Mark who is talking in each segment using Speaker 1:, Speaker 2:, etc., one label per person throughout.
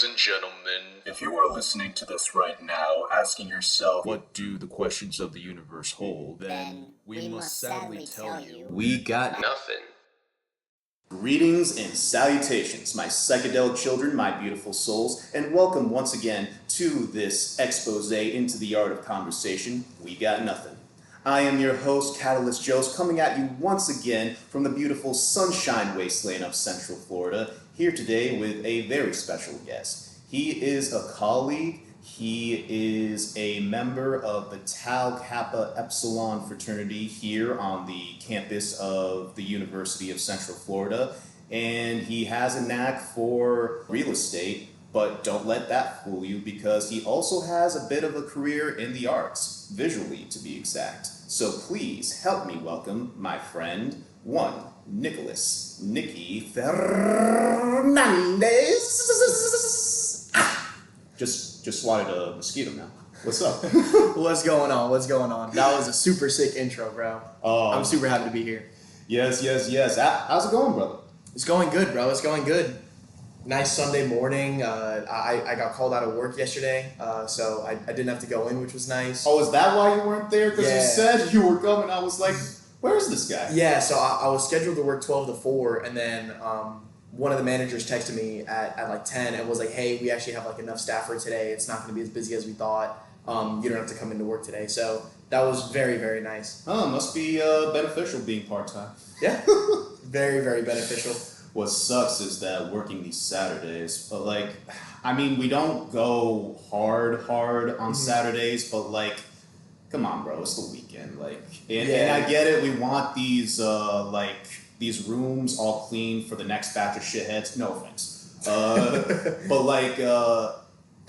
Speaker 1: Ladies and gentlemen, if you are listening to this right now, asking yourself, what do the questions of the universe hold, then we must sadly tell you, we got nothing.
Speaker 2: Greetings and salutations, my psychedelic children, my beautiful souls, and welcome once again to this expose into the art of conversation, We Got Nothing. I am your host, Catalyst Joes, coming at you once again from the beautiful Sunshine Wasteland of Central Florida, here today with a very special guest. He is a colleague, he is a member of the Tau Kappa Epsilon fraternity here on the campus of the University of Central Florida, and he has a knack for real estate, but don't let that fool you because he also has a bit of a career in the arts, visually to be exact. So please help me welcome my friend, Nicholas Nicky Fernandez. Just swatted a mosquito now. What's up?
Speaker 3: What's going on? That was a super sick intro, bro. I'm super happy to be here.
Speaker 2: Yes. How's it going, brother?
Speaker 3: It's going good, bro. It's going good. Nice Sunday morning. I got called out of work yesterday, so I didn't have to go in, which was nice.
Speaker 2: Oh, is that why you weren't there? Because you said you were coming. I was like, where's this guy?
Speaker 3: Yeah, so I was scheduled to work 12 to 4, and then one of the managers texted me at like 10 and was like, hey, we actually have like enough staff for today. It's not going to be as busy as we thought. You don't have to come into work today. So that was very, very nice.
Speaker 2: Oh, must be beneficial being part-time.
Speaker 3: Yeah, very, very beneficial.
Speaker 2: What sucks is that working these Saturdays, but like, I mean, we don't go hard on Saturdays, but like, come on, bro, it's the weekend, like, and I get it, we want these rooms all clean for the next batch of shitheads, no offense, but like, I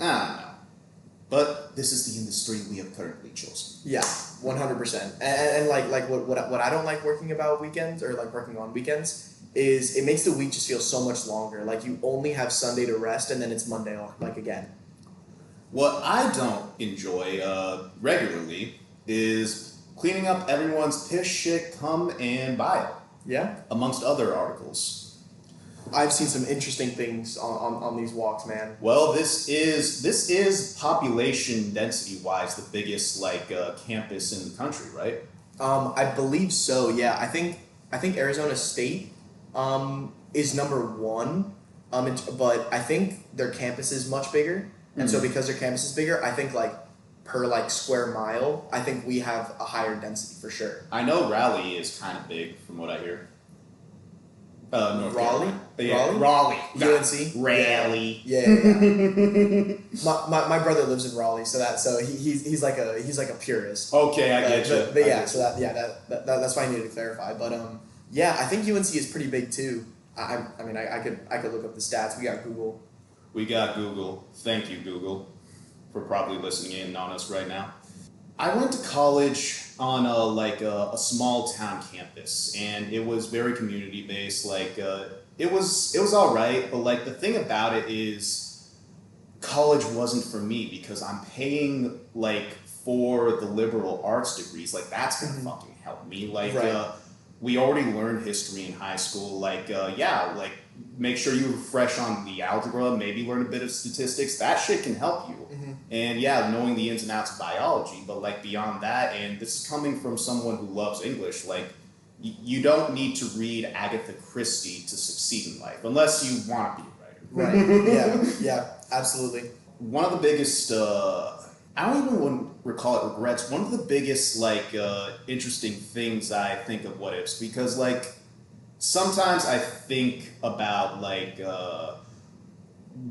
Speaker 2: don't know, but this is the industry we have currently chosen.
Speaker 3: Yeah, 100%, and like what I don't like working about weekends, or like working on weekends, is it makes the week just feel so much longer. Like you only have Sunday to rest and then it's Monday off, like again.
Speaker 2: What I don't enjoy regularly is cleaning up everyone's piss, shit, cum, and bio.
Speaker 3: Yeah.
Speaker 2: Amongst other articles.
Speaker 3: I've seen some interesting things on these walks, man.
Speaker 2: Well, this is population density wise the biggest campus in the country, right?
Speaker 3: I believe so. Yeah, I think Arizona State is number 1, but I think their campus is much bigger, and so because their campus is bigger, I think like per like square mile, I think we have a higher density for sure.
Speaker 2: I know Raleigh is kind of big from what I hear.
Speaker 3: Raleigh?
Speaker 2: Raleigh.
Speaker 3: UNC?
Speaker 2: Raleigh.
Speaker 3: Yeah. my brother lives in Raleigh, so he's like a purist.
Speaker 2: Okay, I get you.
Speaker 3: But yeah, so that's why I needed to clarify. But yeah, I think UNC is pretty big too. I mean, I could look up the stats. We got Google.
Speaker 2: Thank you, Google, for probably listening in on us right now. I went to college on a small town campus, and it was very community based. It was all right, but like the thing about it is, college wasn't for me because I'm paying like for the liberal arts degrees. Like that's gonna fucking help me. Like we already learned history in high school. Make sure you're fresh on the algebra, maybe learn a bit of statistics. That shit can help you. And yeah, knowing the ins and outs of biology, but like beyond that, and this is coming from someone who loves English, like you don't need to read Agatha Christie to succeed in life, unless you want to be a writer.
Speaker 3: Right, yeah, absolutely.
Speaker 2: One of the biggest, I don't even want to recall it regrets, one of the biggest interesting things I think of what ifs, because like sometimes I think about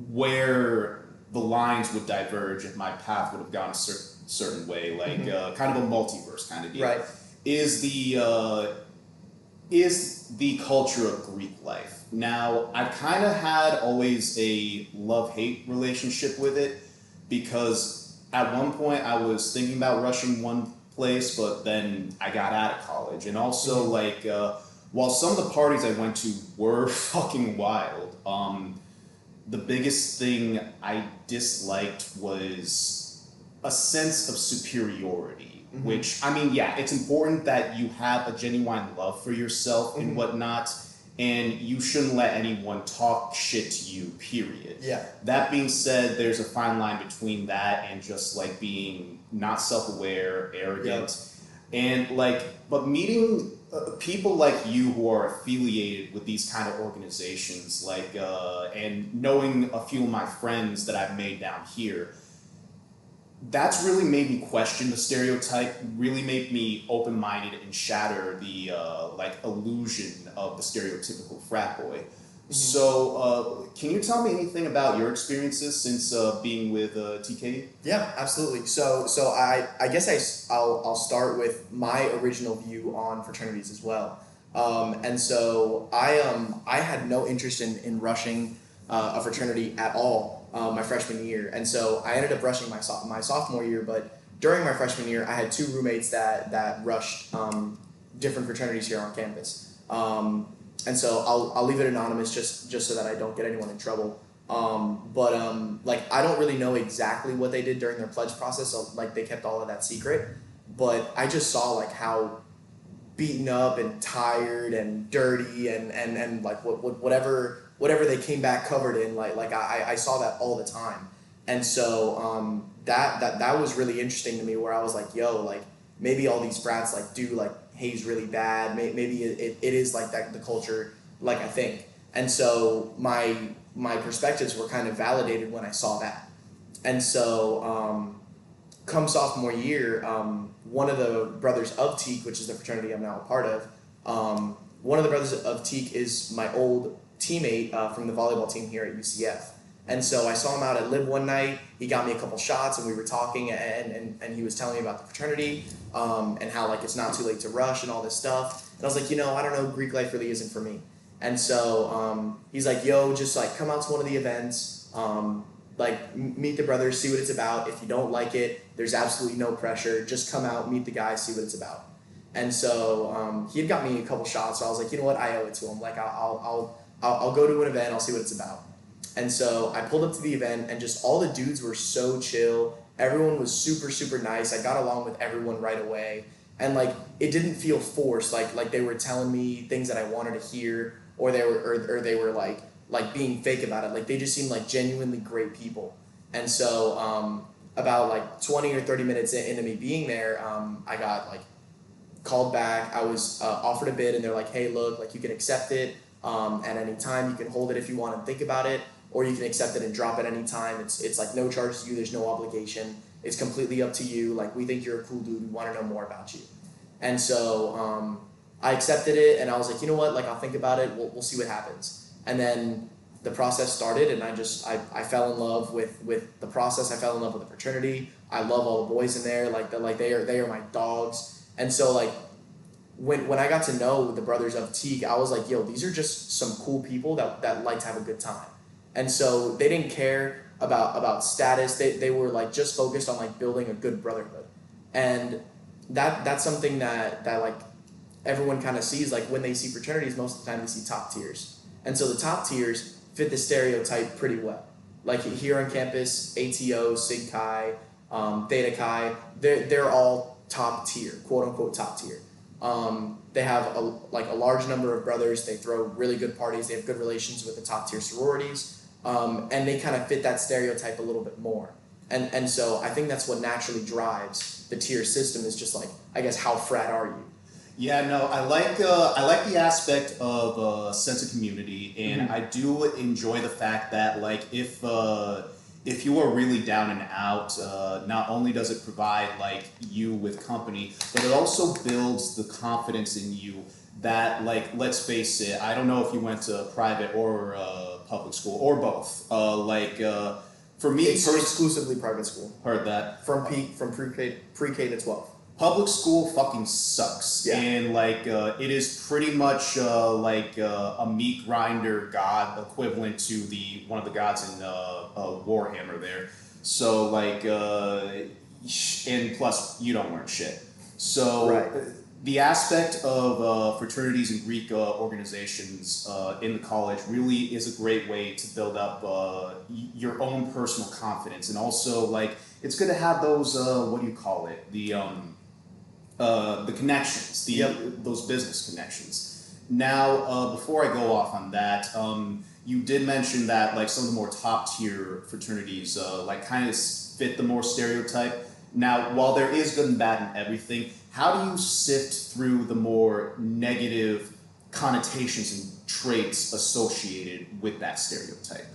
Speaker 2: where the lines would diverge if my path would have gone a certain way, kind of a multiverse kind of deal.
Speaker 3: Right.
Speaker 2: Is the culture of Greek life. Now, I've kind of had always a love-hate relationship with it, because at one point I was thinking about rushing one place, but then I got out of college. And also, while some of the parties I went to were fucking wild, the biggest thing I disliked was a sense of superiority, which, I mean, yeah, it's important that you have a genuine love for yourself and whatnot, and you shouldn't let anyone talk shit to you, period.
Speaker 3: Yeah.
Speaker 2: That being said, there's a fine line between that and just like being not self-aware, arrogant, and like, but meeting people like you who are affiliated with these kind of organizations, like, and knowing a few of my friends that I've made down here, that's really made me question the stereotype, really made me open-minded and shatter the like illusion of the stereotypical frat boy. Mm-hmm. So can you tell me anything about your experiences since being with TK?
Speaker 3: Yeah, absolutely. So I guess I'll start with my original view on fraternities as well. And so I had no interest in rushing a fraternity at all my freshman year, and so I ended up rushing my sophomore year. But during my freshman year, I had two roommates that rushed different fraternities here on campus. And so I'll leave it anonymous just so that I don't get anyone in trouble. Like I don't really know exactly what they did during their pledge process. So like they kept all of that secret, but I just saw like how beaten up and tired and dirty and like whatever they came back covered in, like I saw that all the time. And so that was really interesting to me, where I was like, yo, like maybe all these frats like do like haze really bad. Maybe it is like that, the culture, like I think. And so my perspectives were kind of validated when I saw that. And so come sophomore year, one of the brothers of Teak, which is the fraternity I'm now a part of, one of the brothers of Teak is my old teammate from the volleyball team here at UCF. And so I saw him out at Lib one night. He got me a couple shots, and we were talking, and he was telling me about the fraternity, and how like it's not too late to rush and all this stuff. And I was like, I don't know, Greek life really isn't for me. And so he's like, yo, just like come out to one of the events, like meet the brothers, see what it's about. If you don't like it, there's absolutely no pressure. Just come out, meet the guys, see what it's about. And so he had got me a couple shots, so I was like, you know what, I owe it to him. Like I'll go to an event, I'll see what it's about. And so I pulled up to the event, and just all the dudes were so chill. Everyone was super, super nice. I got along with everyone right away. And like it didn't feel forced, like they were telling me things that I wanted to hear, or they were like being fake about it. Like they just seemed like genuinely great people. And so about like 20 or 30 minutes into me being there, I got like called back. I was offered a bid, and they're like, hey, look, like you can accept it at any time. You can hold it if you want and think about it, or you can accept it and drop it any time. It's like no charge to you. There's no obligation. It's completely up to you. Like we think you're a cool dude. We want to know more about you. And so I accepted it, and I was like, you know what? Like I'll think about it. We'll see what happens. And then the process started, and I fell in love with the process. I fell in love with the fraternity. I love all the boys in there. Like they are my dogs. And so like when I got to know the brothers of Teague, I was like, yo, these are just some cool people that like to have a good time. And so they didn't care about status. They were like just focused on like building a good brotherhood. And that's something that like everyone kind of sees. Like when they see fraternities, most of the time they see top tiers. And so the top tiers fit the stereotype pretty well. Like here on campus, ATO, Sig Chi, Theta Chi, they're all top tier, quote unquote top tier. They have a large number of brothers. They throw really good parties. They have good relations with the top tier sororities, and they kind of fit that stereotype a little bit more. And so I think that's what naturally drives the tier system, is just like, I guess, how frat are you?
Speaker 2: Yeah, no, I like the aspect of sense of community, and I do enjoy the fact that like if you are really down and out, not only does it provide like you with company, but it also builds the confidence in you that, like, let's face it, I don't know if you went to private or public school or both. For me,
Speaker 3: it's exclusively private school.
Speaker 2: Heard that
Speaker 3: from pre-K to 12.
Speaker 2: Public school fucking sucks, and like it is pretty much like a meat grinder god equivalent to one of the gods in Warhammer there. So like, and plus you don't learn shit. So the aspect of fraternities and Greek organizations in the college really is a great way to build up your own personal confidence, and also like it's good to have those what do you call it, the connections, those business connections. Now, before I go off on that, you did mention that like some of the more top tier fraternities like kind of fit the more stereotype. Now, while there is good and bad in everything, how do you sift through the more negative connotations and traits associated with that stereotype?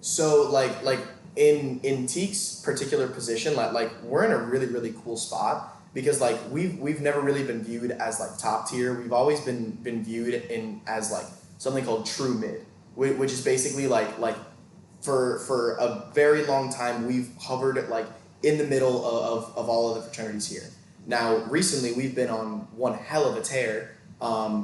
Speaker 3: So like in Teak's particular position, like we're in a really really cool spot because like we've never really been viewed as like top tier. We've always been viewed in as like something called true mid, which is basically like for a very long time we've hovered like in the middle of all of the fraternities here. Now recently we've been on one hell of a tear.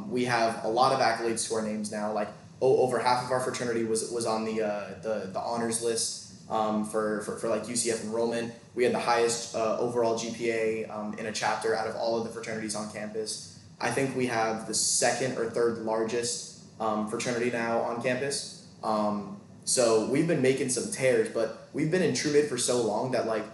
Speaker 3: We have a lot of accolades to our names now. Like over half of our fraternity was on the honors list for like UCF enrollment. We had the highest overall GPA in a chapter out of all of the fraternities on campus. I think we have the second or third largest fraternity now on campus. So we've been making some tears, but we've been in true mid for so long that like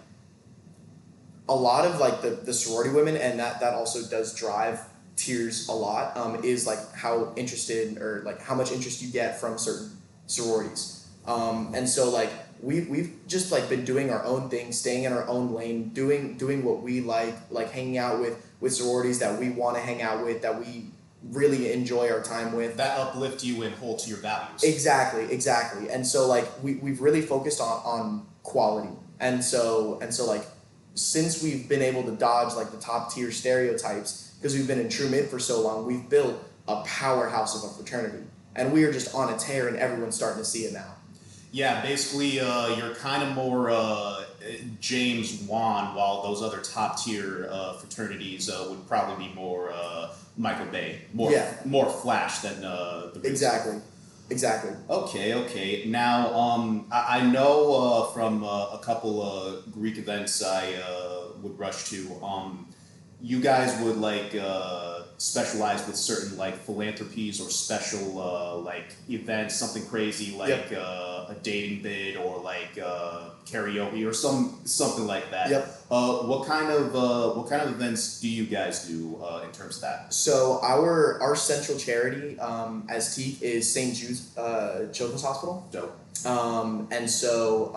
Speaker 3: a lot of like the sorority women, and that also does drive tiers a lot, is like how interested or like how much interest you get from certain sororities. And so like we've just like been doing our own thing, staying in our own lane, doing what we like hanging out with sororities that we want to hang out with, that we really enjoy our time with.
Speaker 2: That uplift you and hold to your values.
Speaker 3: Exactly. And so like we've really focused on quality. And so like since we've been able to dodge like the top tier stereotypes, because we've been in true mid for so long, we've built a powerhouse of a fraternity. And we are just on a tear and everyone's starting to see it now.
Speaker 2: Yeah, basically you're kind of more James Wan, while those other top tier fraternities would probably be more Michael Bay, more Flash than the
Speaker 3: Exactly.
Speaker 2: Okay. Now, I know from a couple Greek events I would rush to, you guys would like specialize with certain like philanthropies or special like events, something crazy like a dating bid or like karaoke or something like that.
Speaker 3: Yep.
Speaker 2: What kind of events do you guys do in terms of that?
Speaker 3: So our central charity as Teak is St. Jude's Children's Hospital.
Speaker 2: Dope.
Speaker 3: And so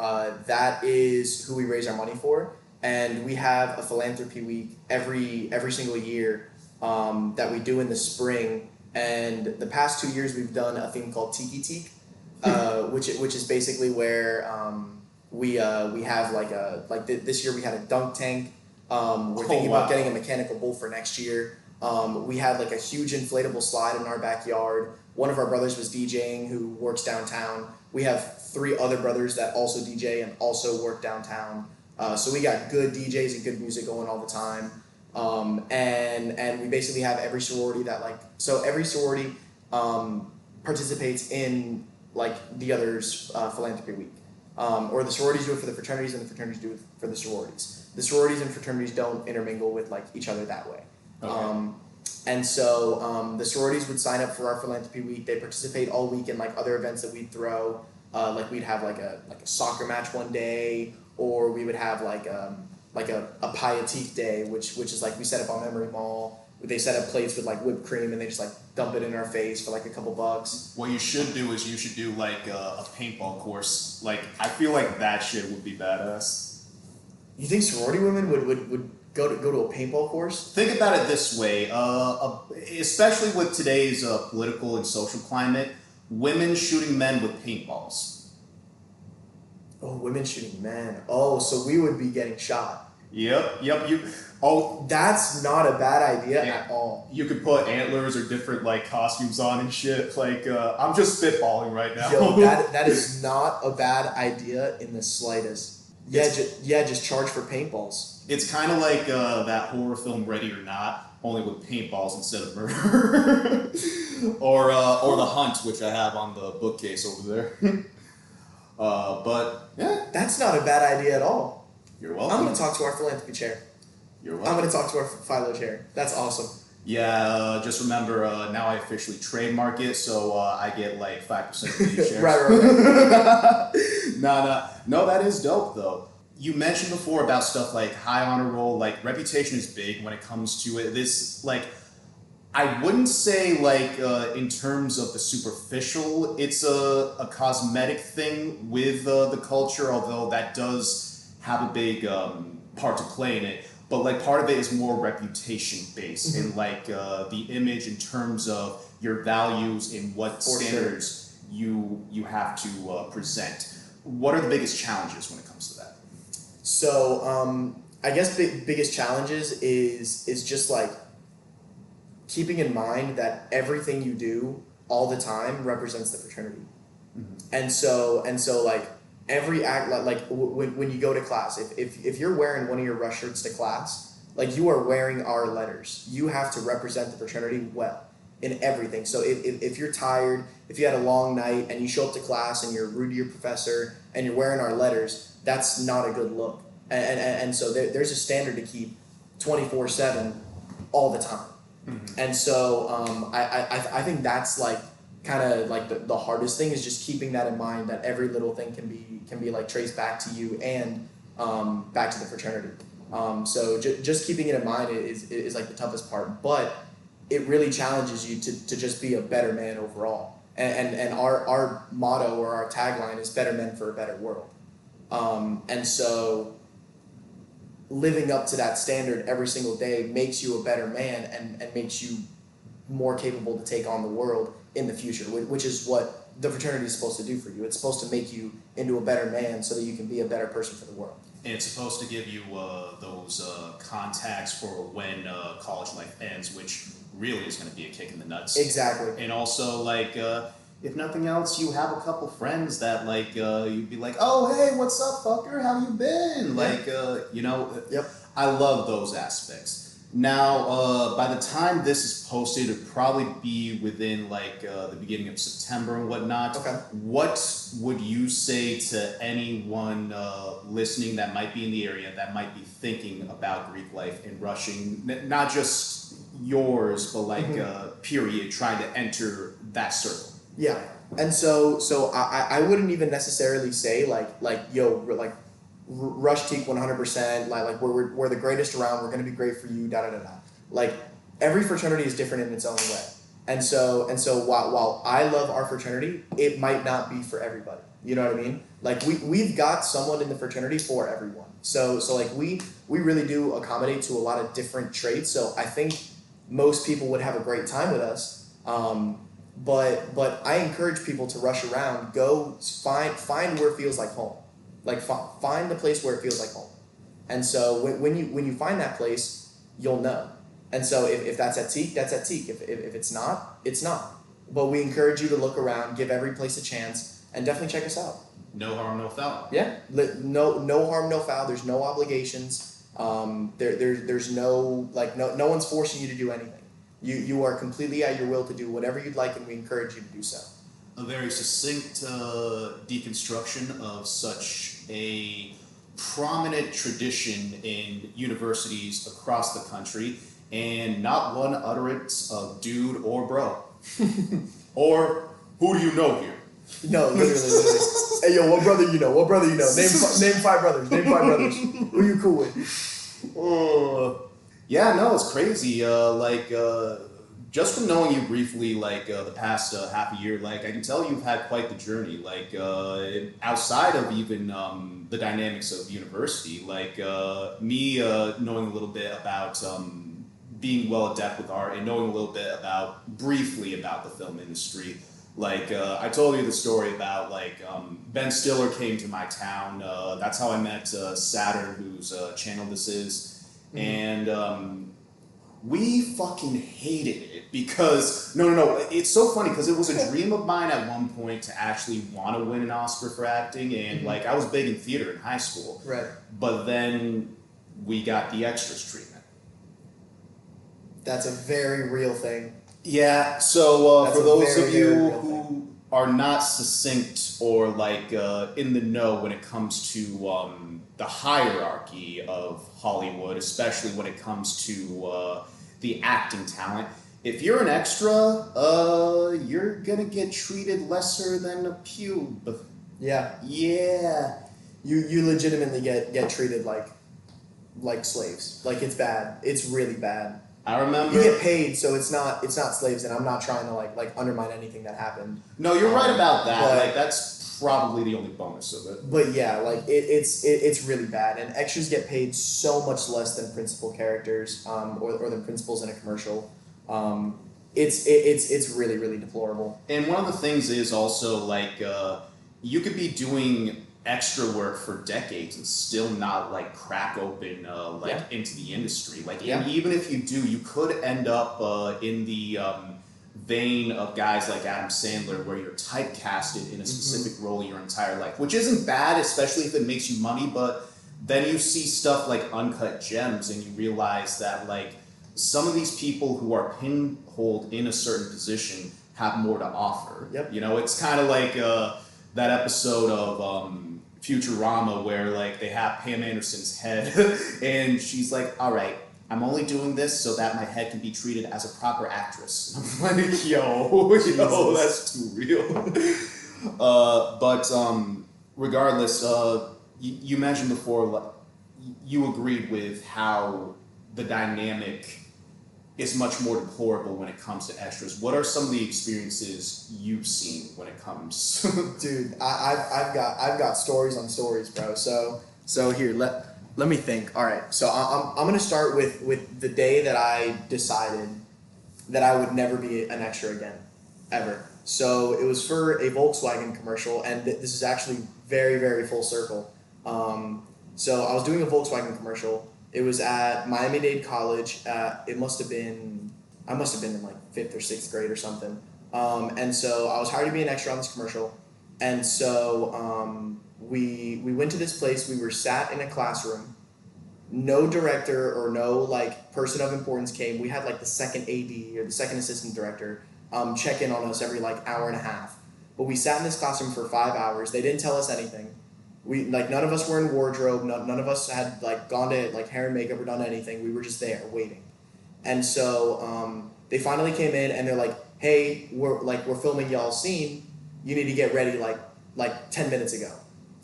Speaker 3: that is who we raise our money for. And we have a philanthropy week every single year that we do in the spring. And the past 2 years we've done a thing called Tiki Teak, which is basically where we have this year we had a dunk tank. We're thinking about getting a mechanical bull for next year. We had like a huge inflatable slide in our backyard. One of our brothers was DJing who works downtown. We have 3 other brothers that also DJ and also work downtown. So we got good DJs and good music going all the time. And we basically have every sorority every sorority participates in like the other's philanthropy week. Or the sororities do it for the fraternities and the fraternities do it for the sororities. The sororities and fraternities don't intermingle with like each other that way.
Speaker 2: Okay.
Speaker 3: And so the sororities would sign up for our philanthropy week. They participate all week in like other events that we'd throw. Like we'd have like a soccer match one day, or we would have like a Pietique day, which is like we set up on Memory Mall. They set up plates with like whipped cream and they just like dump it in our face for like a couple bucks.
Speaker 2: What you should do is you should do like a paintball course. Like I feel like that shit would be badass.
Speaker 3: You think sorority women would go to a paintball course?
Speaker 2: Think about it this way, especially with today's political and social climate, women shooting men with paintballs.
Speaker 3: Oh, women shooting men. Oh, so we would be getting shot.
Speaker 2: Yep.
Speaker 3: That's not a bad idea at all.
Speaker 2: You could put antlers or different like costumes on and shit. Like I'm just spitballing right now.
Speaker 3: Yo, that is not a bad idea in the slightest. Just charge for paintballs.
Speaker 2: It's kind of like that horror film Ready or Not, only with paintballs instead of murder. or The Hunt, which I have on the bookcase over there. But yeah,
Speaker 3: that's not a bad idea at all.
Speaker 2: You're welcome.
Speaker 3: I'm gonna talk to our philanthropy chair.
Speaker 2: You're welcome.
Speaker 3: I'm gonna talk to our philo chair. That's awesome.
Speaker 2: Yeah, just remember now I officially trademark it, so I get like 5% of these shares.
Speaker 3: Right.
Speaker 2: No, that is dope though. You mentioned before about stuff like high honor roll, like reputation is big when it comes to it. This like I wouldn't say like in terms of the superficial, it's a cosmetic thing with the culture, although that does have a big part to play in it. But like part of it is more reputation based and like the image in terms of your values and what standards you have to present. What are the biggest challenges when it comes to that?
Speaker 3: So I guess biggest challenges is just like keeping in mind that everything you do all the time represents the fraternity. And so like every act, like when you go to class, if you're wearing one of your rush shirts to class, like you are wearing our letters. You have to represent the fraternity well in everything. So if you're tired, if you had a long night and you show up to class and you're rude to your professor and you're wearing our letters, that's not a good look. And so there's a standard to keep 24/7 all the time. And so I think that's like kind of like the hardest thing is just keeping that in mind, that every little thing can be like traced back to you and back to the fraternity. So just keeping it in mind is like the toughest part, but it really challenges you to just be a better man overall. And our motto or our tagline is better men for a better world. And so living up to that standard every single day makes you a better man and makes you more capable to take on the world in the future, which is what the fraternity is supposed to do for you. It's supposed to make you into a better man so that you can be a better person for the world.
Speaker 2: And it's supposed to give you those contacts for when college life ends, which really is going to be a kick in the nuts.
Speaker 3: Exactly.
Speaker 2: And also, like, if nothing else, you have a couple friends that, like, you'd be like, oh, hey, what's up, fucker? How you been?
Speaker 3: Yeah.
Speaker 2: Like, you know,
Speaker 3: Yep.
Speaker 2: I love those aspects. Now, by the time this is posted, it'd probably be within, like, the beginning of September and whatnot.
Speaker 3: Okay.
Speaker 2: What would you say to anyone listening that might be in the area, that might be thinking about Greek life and rushing, not just yours, but like period, trying to enter that circle?
Speaker 3: Yeah. And so I wouldn't even necessarily say like rush teak 100%, like we're the greatest around, we're going to be great for you, da da da da. Like every fraternity is different in its own way. And so while I love our fraternity, it might not be for everybody. You know what I mean? Like we've got someone in the fraternity for everyone. So like we really do accommodate to a lot of different traits. So I think most people would have a great time with us. But I encourage people to rush around, go find where it feels like home. Like find the place where it feels like home. And so when you find that place, you'll know. And so if that's at Teak, that's at Teak. If it's not, it's not. But we encourage you to look around, give every place a chance, and definitely check us out.
Speaker 2: No harm, no foul.
Speaker 3: Yeah, no harm, no foul. There's no obligations. There's no no one's forcing you to do anything. You are completely at your will to do whatever you'd like, and we encourage you to do so.
Speaker 2: A very succinct deconstruction of such a prominent tradition in universities across the country, and not one utterance of dude or bro. Or who do you know here?
Speaker 3: No, literally. Hey, yo, what brother you know? What brother you know? Name 5 brothers. Name 5 brothers. Who you cool with?
Speaker 2: Yeah, no, it's crazy. Just from knowing you briefly, like the past half a year, like I can tell you've had quite the journey. Like outside of even the dynamics of university, like me knowing a little bit about being well adept with art and knowing a little bit briefly about the film industry. Like I told you the story about like Ben Stiller came to my town. That's how I met Saturn, whose channel this is, and. We fucking hated it because no. It's so funny because it was a dream of mine at one point to actually want to win an Oscar for acting, and like I was big in theater in high school.
Speaker 3: Right.
Speaker 2: But then we got the extras treatment.
Speaker 3: That's a very real thing.
Speaker 2: Yeah. So for those of you
Speaker 3: very
Speaker 2: who are not succinct or like in the know when it comes to the hierarchy of Hollywood, especially when it comes to the acting talent. If you're an extra, you're gonna get treated lesser than a pube.
Speaker 3: Yeah.
Speaker 2: Yeah.
Speaker 3: You legitimately get treated like slaves. Like it's bad. It's really bad.
Speaker 2: I remember.
Speaker 3: You get paid, so it's not slaves, and I'm not trying to like undermine anything that happened.
Speaker 2: No, you're right about that.
Speaker 3: But,
Speaker 2: Like that's probably the only bonus of it.
Speaker 3: But yeah, like it's really bad, and extras get paid so much less than principal characters, or than principals in a commercial. It's really really deplorable.
Speaker 2: And one of the things is also like you could be doing extra work for decades and still not like crack open into the industry. Like even if you do, you could end up in the vein of guys like Adam Sandler, where you're typecasted in a specific role your entire life, which isn't bad, especially if it makes you money. But then you see stuff like Uncut Gems, and you realize that like some of these people who are pinholed in a certain position have more to offer.
Speaker 3: Yep.
Speaker 2: You know, it's kind of like that episode of Futurama where like they have Pam Anderson's head and she's like, all right, I'm only doing this so that my head can be treated as a proper actress. And I'm like, yo, that's too real. But regardless, you mentioned before, you agreed with how the dynamic is much more deplorable when it comes to extras. What are some of the experiences you've seen when it comes?
Speaker 3: Dude, I've got stories on stories, bro. So here, let me think. All right, so I'm gonna start with the day that I decided that I would never be an extra again, ever. So it was for a Volkswagen commercial, and this is actually very very full circle. So I was doing a Volkswagen commercial. It was at Miami-Dade College. I must have been in like 5th or 6th grade or something. And so I was hired to be an extra on this commercial. And so we went to this place. We were sat in a classroom. No director or no like person of importance came. We had like the second AD or the second assistant director check in on us every like hour and a half. But we sat in this classroom for 5 hours. They didn't tell us anything. We like none of us were in wardrobe. None of us had like gone to like hair and makeup or done anything. We were just there waiting. And so they finally came in and they're like, "Hey, we're filming y'all's scene. You need to get ready like 10 minutes ago."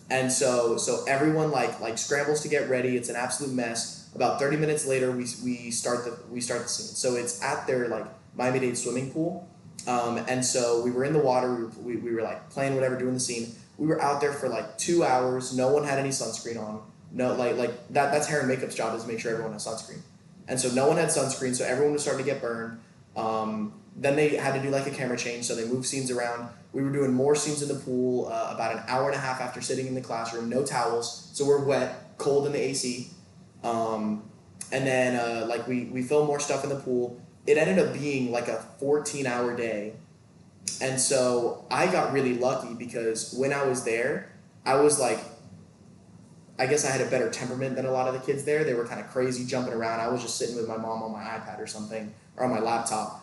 Speaker 3: And so everyone like scrambles to get ready. It's an absolute mess. About 30 minutes later, we start the scene. So it's at their like Miami-Dade swimming pool. And so we were in the water. We were like playing whatever, doing the scene. We were out there for like 2 hours. No one had any sunscreen on. No, like that's hair and makeup's job is to make sure everyone has sunscreen. And so no one had sunscreen, so everyone was starting to get burned. Then they had to do like a camera change, so they moved scenes around. We were doing more scenes in the pool about an hour and a half after sitting in the classroom. No towels, so we're wet, cold in the AC. And then like we filmed more stuff in the pool. It ended up being like a 14-hour day. And so I got really lucky because when I was there, I was like, I guess I had a better temperament than a lot of the kids there. They were kind of crazy, jumping around. I was just sitting with my mom on my iPad or something, or on my laptop.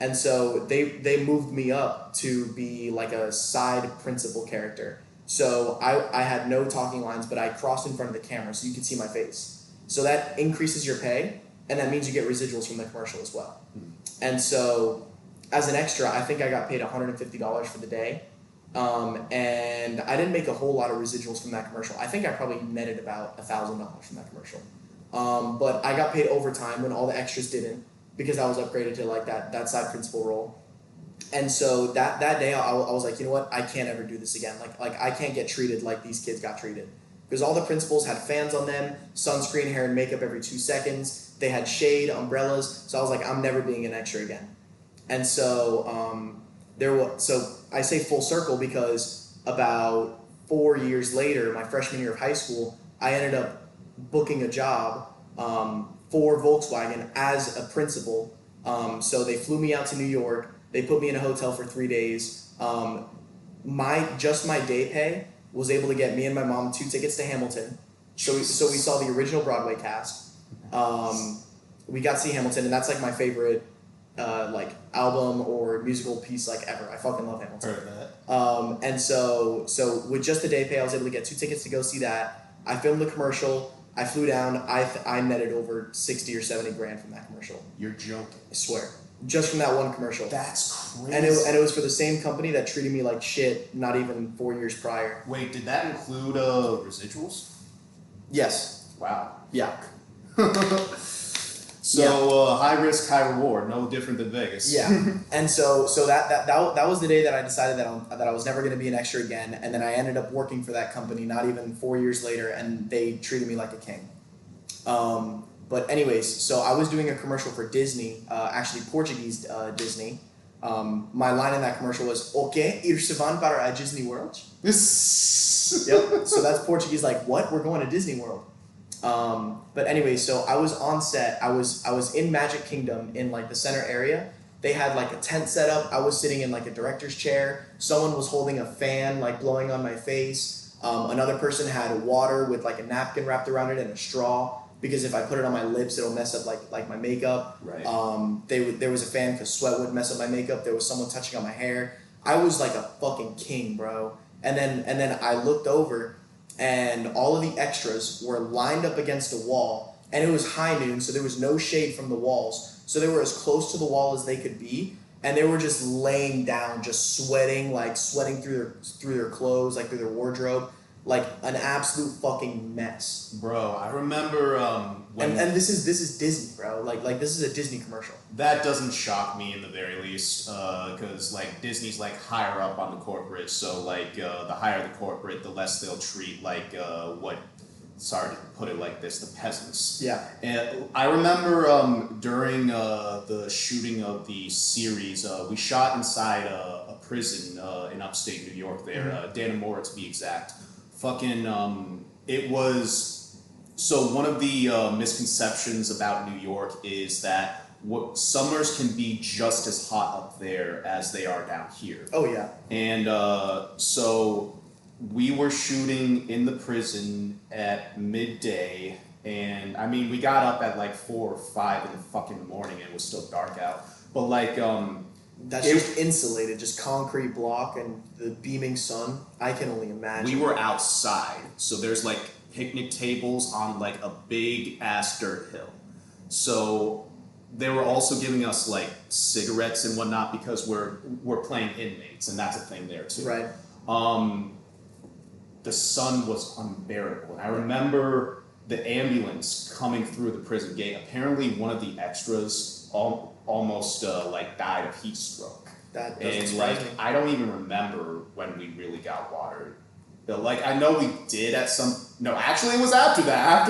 Speaker 3: And so they moved me up to be like a side principal character. So I had no talking lines, but I crossed in front of the camera so you could see my face. So that increases your pay, and that means you get residuals from the commercial as well. And so as an extra, I think I got paid $150 for the day. And I didn't make a whole lot of residuals from that commercial. I think I probably netted about $1,000 from that commercial. But I got paid overtime when all the extras didn't, because I was upgraded to like that side principal role. And so that day I was like, you know what? I can't ever do this again. Like I can't get treated like these kids got treated. Because all the principals had fans on them, sunscreen, hair and makeup every 2 seconds. They had shade, umbrellas. So I was like, I'm never being an extra again. And so so I say full circle because about 4 years later, my freshman year of high school, I ended up booking a job for Volkswagen as a principal. So they flew me out to New York. They put me in a hotel for 3 days. My day pay was able to get me and my mom 2 tickets to Hamilton. So we saw the original Broadway cast. We got to see Hamilton, and that's like my favorite like album or musical piece like ever. I fucking love Hamilton.
Speaker 2: Heard that.
Speaker 3: And so with just the day pay, I was able to get 2 tickets to go see that. I filmed the commercial. I flew down. I netted over 60 or 70 grand from that commercial.
Speaker 2: You're joking.
Speaker 3: I swear. Just from that one commercial.
Speaker 2: That's crazy.
Speaker 3: And it was for the same company that treated me like shit not even 4 years prior.
Speaker 2: Wait, did that include residuals?
Speaker 3: Yes.
Speaker 2: Wow.
Speaker 3: Yeah.
Speaker 2: So high risk, high reward, no different than Vegas.
Speaker 3: Yeah, and so that was the day that I decided that I was never going to be an extra again, and then I ended up working for that company not even 4 years later, and they treated me like a king. But anyways, so I was doing a commercial for Disney, actually Portuguese Disney. My line in that commercial was "Ok, ir se van para a Disney World." Yep. So that's Portuguese, like what? We're going to Disney World. But anyway, so I was on set. I was in Magic Kingdom in like the center area. They had like a tent set up. I was sitting in like a director's chair. Someone was holding a fan, like blowing on my face. Another person had water with like a napkin wrapped around it and a straw, because if I put it on my lips, it'll mess up like my makeup.
Speaker 2: Right.
Speaker 3: There was a fan because sweat would mess up my makeup. There was someone touching on my hair. I was like a fucking king, bro. And then I looked over, and all of the extras were lined up against a wall, and it was high noon, so there was no shade from the walls. So they were as close to the wall as they could be, and they were just laying down, just sweating through their clothes, like through their wardrobe, like an absolute fucking mess.
Speaker 2: Bro, I remember when...
Speaker 3: And this is Disney, bro. Like this is a Disney commercial.
Speaker 2: That doesn't shock me in the very least, because like Disney's like higher up on the corporate, so like the higher the corporate, the less they'll treat like sorry to put it like this, the peasants.
Speaker 3: Yeah.
Speaker 2: And I remember during the shooting of the series, we shot inside a prison in upstate New York there, Dannemora to be exact. Fucking, it was... So one of the misconceptions about New York is that summers can be just as hot up there as they are down here.
Speaker 3: Oh yeah.
Speaker 2: And so we were shooting in the prison at midday, and I mean we got up at like 4 or 5 in the fucking morning, and it was still dark out. But like
Speaker 3: that's just insulated, just concrete block and the beaming sun. I can only imagine.
Speaker 2: We were outside, so there's like picnic tables on like a big ass dirt hill. So they were also giving us like cigarettes and whatnot because we're playing inmates, and that's a thing there too.
Speaker 3: Right.
Speaker 2: The sun was unbearable, and I remember the ambulance coming through the prison gate. Apparently, one of the extras almost like died of heat stroke.
Speaker 3: That doesn't
Speaker 2: and
Speaker 3: surprise
Speaker 2: like
Speaker 3: me.
Speaker 2: I don't even remember when we really got water. But like I know we did at some. No, actually it was after that.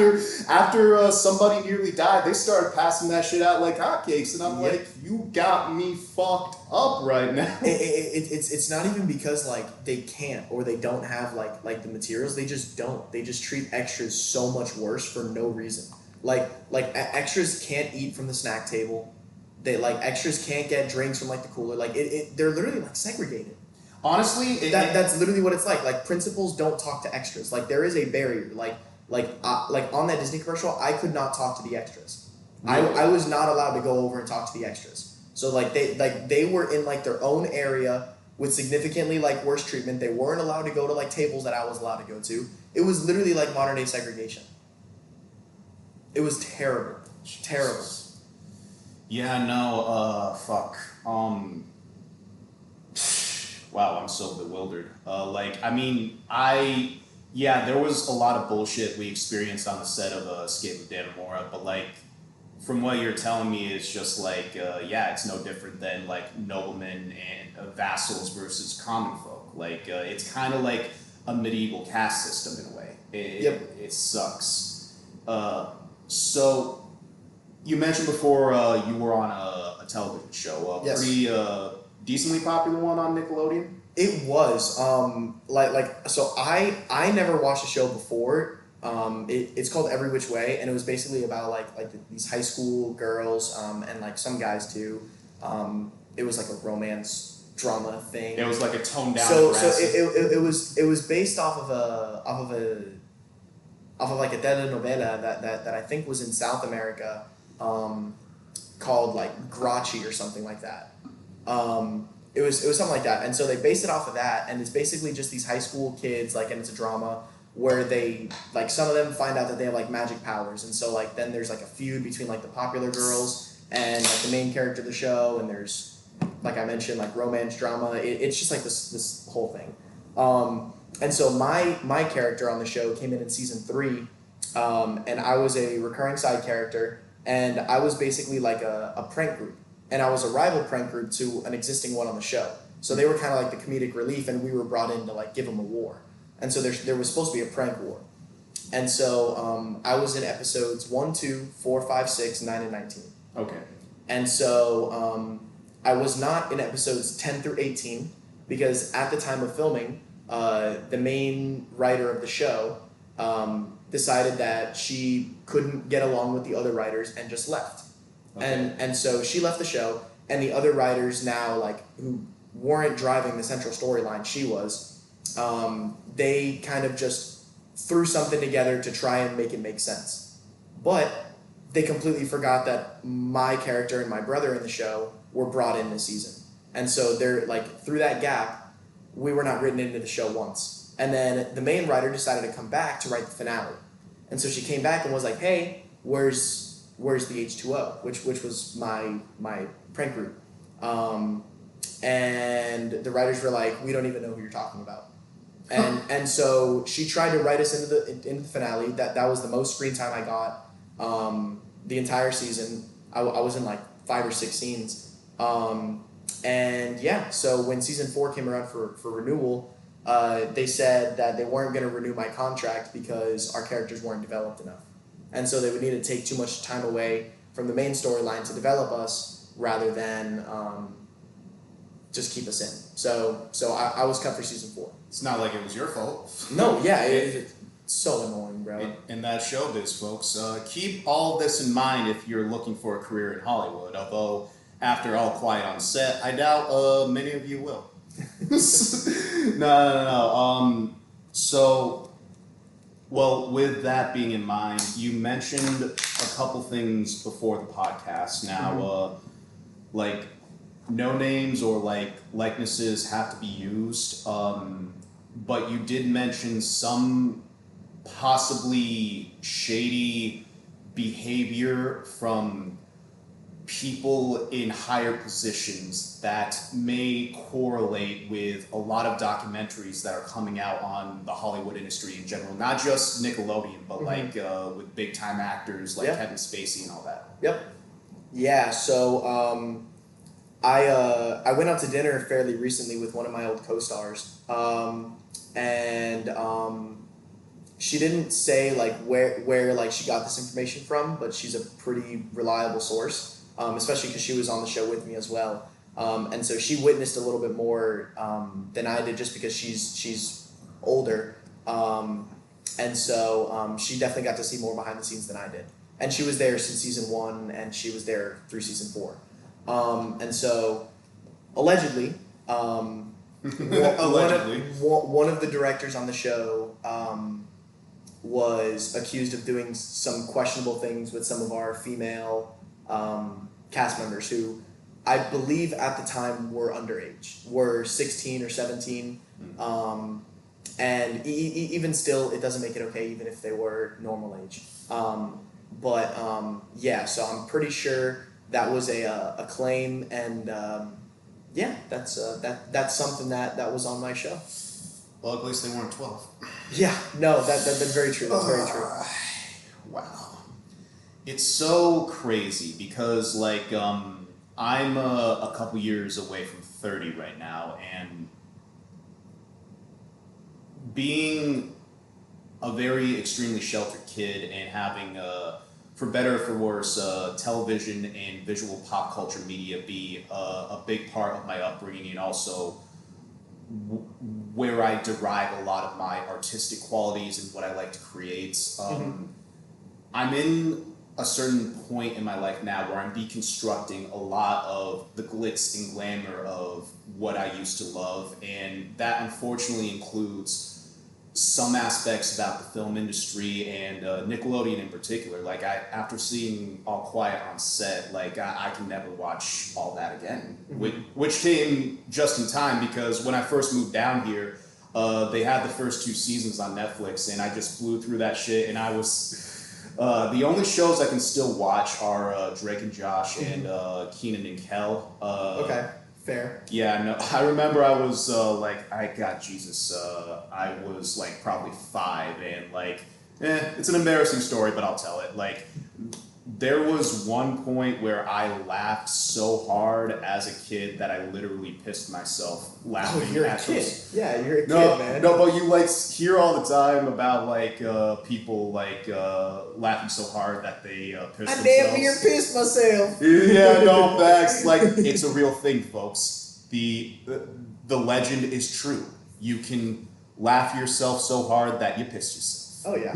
Speaker 2: After somebody nearly died, they started passing that shit out like hotcakes, and I'm like, you got me fucked up right now.
Speaker 3: It's not even because like they can't or they don't have like the materials. They just don't. They just treat extras so much worse for no reason. Like extras can't eat from the snack table. They like extras can't get drinks from like the cooler. Like they're literally like segregated.
Speaker 2: Honestly,
Speaker 3: that's literally what it's like. Like principals don't talk to extras. Like there is a barrier. Like on that Disney commercial, I could not talk to the extras. Really? I was not allowed to go over and talk to the extras. So like they were in like their own area with significantly like worse treatment. They weren't allowed to go to like tables that I was allowed to go to. It was literally like modern day segregation. It was terrible.
Speaker 2: Jesus.
Speaker 3: Terrible.
Speaker 2: Yeah, no, fuck. Wow, I'm so bewildered. There was a lot of bullshit we experienced on the set of Escape of Dannemora, but like, from what you're telling me, it's just like, it's no different than like noblemen and vassals versus common folk. Like, it's kind of like a medieval caste system in a way. It sucks. So, you mentioned before you were on a television show,
Speaker 3: yes.
Speaker 2: Pretty decently popular one on Nickelodeon.
Speaker 3: It was so I never watched the show before. It's called Every Which Way, and it was basically about like these high school girls and like some guys too. It was like a romance drama thing.
Speaker 2: It was like a toned down.
Speaker 3: So it was based off of like a telenovela that I think was in South America, called like Grachi or something like that. It was something like that, and so they based it off of that, and it's basically just these high school kids, like, and it's a drama where they, like, some of them find out that they have like magic powers, and so like then there's like a feud between like the popular girls and like the main character of the show, and there's, like I mentioned, like romance drama. It's just like this whole thing, and so my character on the show came in season 3, and I was a recurring side character. and I was basically like a prank group, and I was a rival prank group to an existing one on the show. So they were kind of like the comedic relief, and we were brought in to like give them a war. And so there was supposed to be a prank war. And so I was in episodes 1, 2, 4, 5, 6, 9, and 19.
Speaker 2: Okay.
Speaker 3: And so I was not in episodes 10 through 18 because at the time of filming, the main writer of the show decided that she couldn't get along with the other writers and just left. Okay. And so she left the show, and the other writers now, like, who weren't driving the central storyline, she was, they kind of just threw something together to try and make it make sense. But they completely forgot that my character and my brother in the show were brought in this season. And so they're like, through that gap, we were not written into the show once. And then the main writer decided to come back to write the finale. And so she came back and was like, hey, where's the H2O, which was my prank group. And the writers were like, we don't even know who you're talking about. And so she tried to write us into the finale. That was the most screen time I got the entire season. I was in like 5 or 6 scenes. And yeah, so when season 4 came around for renewal, they said that they weren't going to renew my contract because our characters weren't developed enough. And so they would need to take too much time away from the main storyline to develop us rather than just keep us in. So I was cut for season 4.
Speaker 2: It's not like it was your fault.
Speaker 3: No, yeah, it's so annoying, bro.
Speaker 2: And that's showbiz, folks. Keep all this in mind if you're looking for a career in Hollywood, although after All Quiet on Set, I doubt many of you will. No. So, well, with that being in mind, you mentioned a couple things before the podcast. Now, like, no names or like likenesses have to be used, but you did mention some possibly shady behavior from people in higher positions that may correlate with a lot of documentaries that are coming out on the Hollywood industry in general, not just Nickelodeon, but like with big time actors like Kevin Spacey and all that. Yep.
Speaker 3: Yeah. So I went out to dinner fairly recently with one of my old co-stars, and she didn't say like where like she got this information from, but she's a pretty reliable source, especially because she was on the show with me as well, and so she witnessed a little bit more than I did just because she's older, and so she definitely got to see more behind the scenes than I did, and she was there since season 1 and she was there through season 4. And so, allegedly, one of the directors on the show was accused of doing some questionable things with some of our female cast members who I believe at the time were underage, were 16 or 17. And even still, it doesn't make it okay even if they were normal age. Yeah, so I'm pretty sure that was a claim, and that's something that was on my show.
Speaker 2: Well, at least they weren't 12.
Speaker 3: Yeah, no, that's very true. That's very true.
Speaker 2: Wow, it's so crazy because like I'm a couple years away from 30 right now, and being a very extremely sheltered kid and having for better or for worse, television and visual pop culture media be a big part of my upbringing, and also where I derive a lot of my artistic qualities and what I like to create. I'm in a certain point in my life now where I'm deconstructing a lot of the glitz and glamour of what I used to love, and that unfortunately includes some aspects about the film industry and Nickelodeon in particular. Like after seeing All Quiet on Set, like I can never watch all that again. Which came just in time because when I first moved down here, they had the first 2 seasons on Netflix, and I just blew through that shit. And I was the only shows I can still watch are Drake and Josh and Keenan and Kel.
Speaker 3: Okay. Fair.
Speaker 2: Yeah, no, I remember I was I was like probably 5, and like, it's an embarrassing story, but I'll tell it. Like, There was one point where I laughed so hard as a kid that I literally pissed myself laughing.
Speaker 3: Oh, you're a
Speaker 2: at
Speaker 3: kid.
Speaker 2: those.
Speaker 3: Yeah, you're a
Speaker 2: No,
Speaker 3: kid, man.
Speaker 2: no, but you like hear all the time about like people like laughing so hard that they piss
Speaker 3: I
Speaker 2: themselves.
Speaker 3: damn near pissed myself.
Speaker 2: Yeah, no facts. Like it's a real thing, folks. The legend is true. You can laugh yourself so hard that you piss yourself.
Speaker 3: Oh yeah.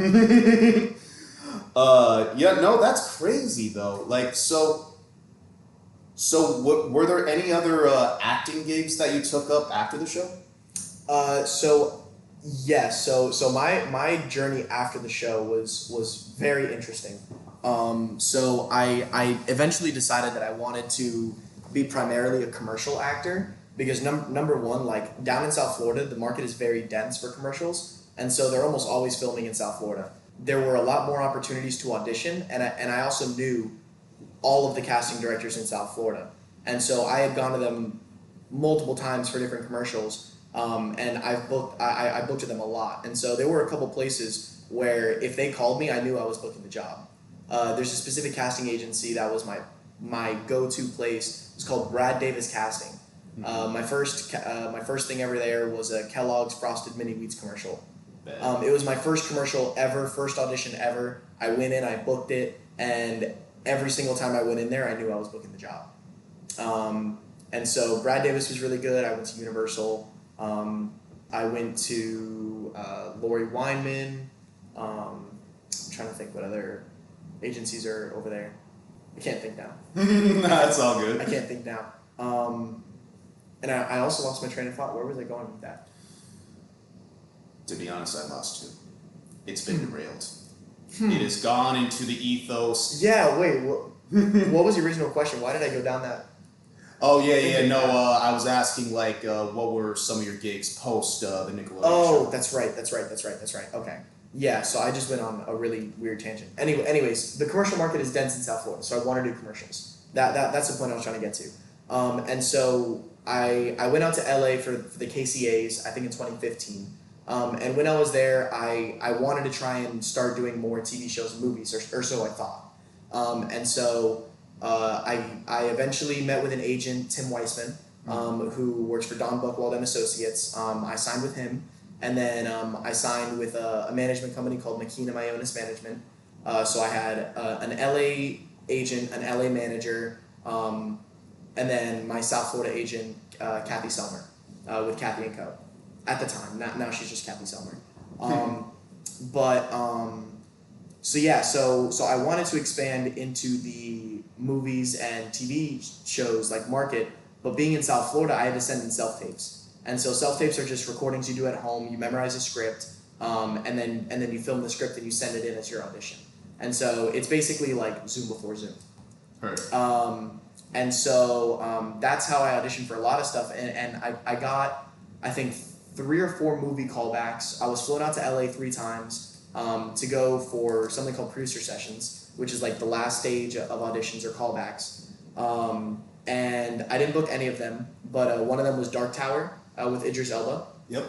Speaker 2: Yeah, no, that's crazy though. Like what were there any other acting gigs that you took up after the show?
Speaker 3: So yes, so my journey after the show was very interesting. So I eventually decided that I wanted to be primarily a commercial actor because number one, like down in South Florida, the market is very dense for commercials, and so they're almost always filming in South Florida. There were a lot more opportunities to audition, and I also knew all of the casting directors in South Florida, and so I had gone to them multiple times for different commercials. And I booked to them a lot, and so there were a couple places where if they called me, I knew I was booking the job. There's a specific casting agency that was my go-to place. It's called Brad Davis Casting. My first thing ever there was a Kellogg's Frosted Mini Wheats commercial. It was my first commercial ever, first audition ever. I went in, I booked it, and every single time I went in there, I knew I was booking the job. And so Brad Davis was really good. I went to Universal. I went to Lori Weinman. I'm trying to think what other agencies are over there. I can't think now.
Speaker 2: That's all good.
Speaker 3: I can't think now. And I also lost my train of thought. Where was I going with that?
Speaker 2: To be honest, I lost too. It's been derailed. It has gone into the ethos.
Speaker 3: Yeah, wait. What was the original question? Why did I go down that?
Speaker 2: Oh yeah. No, I was asking like, what were some of your gigs post the Nickelodeon
Speaker 3: Oh,
Speaker 2: show?
Speaker 3: that's right. Okay. Yeah, so I just went on a really weird tangent. Anyways, the commercial market is dense in South Florida, so I want to do commercials. That's the point I was trying to get to. And so I went out to LA for the KCAs, I think in 2015. And when I was there, I wanted to try and start doing more TV shows and movies, or so I thought. And so I eventually met with an agent, Tim Weissman, who works for Don Buchwald and Associates. I signed with him, and then I signed with a management company called McKean & Ionis Management. So I had an LA agent, an LA manager, and then my South Florida agent, Kathy Selmer, with Kathy & Co. At the time. Now she's just Kathy Selmer. So I wanted to expand into the movies and TV shows like market, but being in South Florida, I had to send in self-tapes. And so self-tapes are just recordings you do at home, you memorize a script, and then you film the script and you send it in as your audition. And so it's basically like Zoom before Zoom.
Speaker 2: Right.
Speaker 3: And so that's how I auditioned for a lot of stuff, and I got, I think, 3 or 4 movie callbacks. I was flown out to LA 3 times to go for something called producer sessions, which is like the last stage of auditions or callbacks. And I didn't book any of them, but one of them was Dark Tower with Idris Elba.
Speaker 2: Yep.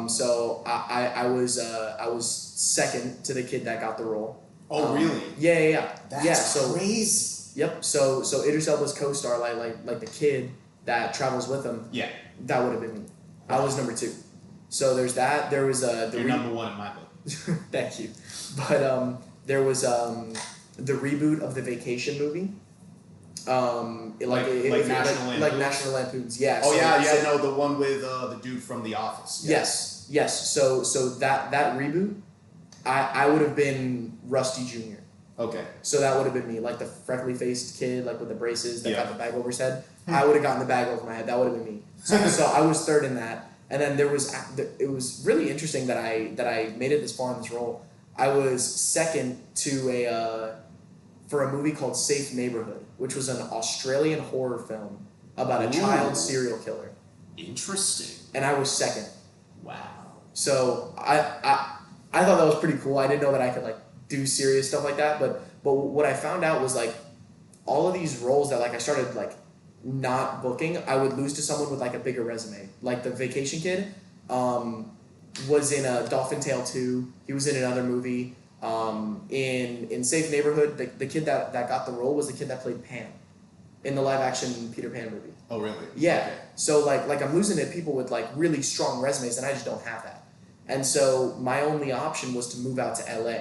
Speaker 3: So I was second to the kid that got the role.
Speaker 2: Oh really?
Speaker 3: Yeah.
Speaker 2: That's crazy.
Speaker 3: Yep. So Idris Elba's co-star, like the kid that travels with him.
Speaker 2: Yeah.
Speaker 3: That would have been me. I was number 2. So there's that. There was
Speaker 2: You're number 1 in my book.
Speaker 3: Thank you. But there was the reboot of the Vacation movie. Like National Lampoon's. Yeah.
Speaker 2: No, the one with the dude from The Office. Yeah.
Speaker 3: Yes. So that reboot, I would have been Rusty Jr.
Speaker 2: Okay.
Speaker 3: So that would have been me, like the freckly faced kid, like with the braces that got the bag over his head. I would have gotten the bag over my head. That would have been me. So I was third in that. And then it was really interesting that I made it this far in this role. I was second to for a movie called Safe Neighborhood, which was an Australian horror film about a child serial killer.
Speaker 2: Interesting.
Speaker 3: And I was second.
Speaker 2: Wow.
Speaker 3: So I thought that was pretty cool. I didn't know that I could like do serious stuff like that, but what I found out was like all of these roles that like I started like not booking, I would lose to someone with like a bigger resume. Like the Vacation kid was in Dolphin Tale 2. He was in another movie. In Safe Neighborhood, the kid that got the role was the kid that played Pam in the live action Peter Pan movie.
Speaker 2: Oh, really?
Speaker 3: Yeah.
Speaker 2: Okay.
Speaker 3: So like I'm losing to people with like really strong resumes, and I just don't have that. And so my only option was to move out to LA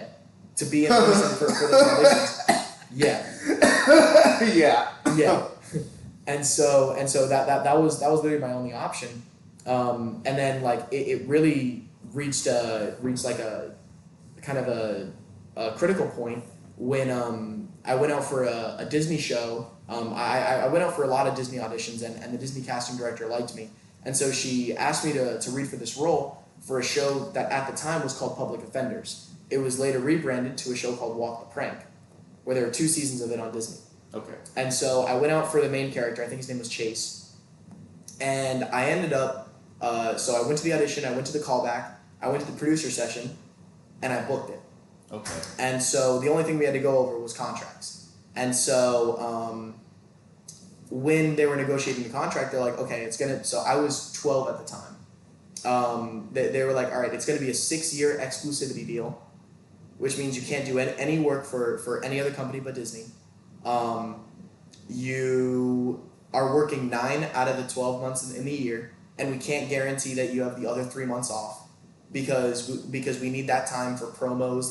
Speaker 3: to be in person for those auditions. Yeah.
Speaker 2: Yeah.
Speaker 3: Yeah. And so that was literally my only option. And then like it really reached like a kind of a critical point when I went out for a Disney show. I went out for a lot of Disney auditions, and the Disney casting director liked me. And so she asked me to read for this role for a show that at the time was called Public Offenders. It was later rebranded to a show called Walk the Prank, where there were 2 seasons of it on Disney.
Speaker 2: Okay.
Speaker 3: And so I went out for the main character. I think his name was Chase. And I ended up, so I went to the audition, I went to the callback, I went to the producer session, and I booked it.
Speaker 2: Okay.
Speaker 3: And so the only thing we had to go over was contracts. And so when they were negotiating the contract, they're like, okay, so I was 12 at the time. They were like, all right, it's going to be a 6-year exclusivity deal, which means you can't do any work for any other company but Disney. You are working 9 out of the 12 months in the year, and we can't guarantee that you have the other 3 months off because we need that time for promos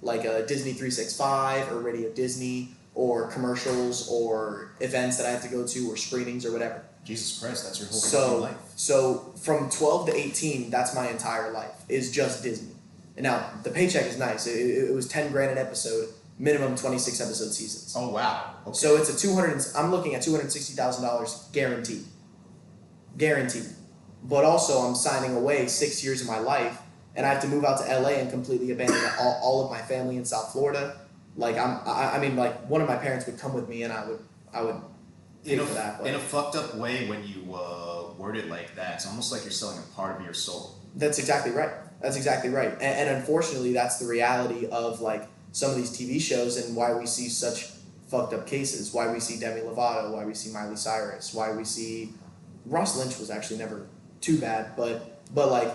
Speaker 3: like a Disney 365 or Radio Disney or commercials or events that I have to go to or screenings or whatever.
Speaker 2: Jesus Christ, that's your whole
Speaker 3: So
Speaker 2: life.
Speaker 3: so from 12 to 18, that's my entire life is just Disney. And now the paycheck is nice. It was $10,000 an episode, minimum 26 episode seasons.
Speaker 2: Oh wow. Okay.
Speaker 3: So it's I'm looking at $260,000 guaranteed. But also I'm signing away 6 years of my life, and I have to move out to LA and completely abandon all of my family in South Florida. Like I mean, like one of my parents would come with me, and I would pay for that. But
Speaker 2: in a fucked up way, when you word it like that, it's almost like you're selling a part of your soul.
Speaker 3: That's exactly right. And unfortunately, that's the reality of like some of these TV shows and why we see such fucked up cases. Why we see Demi Lovato. Why we see Miley Cyrus. Why we see Ross Lynch was actually never too bad, but like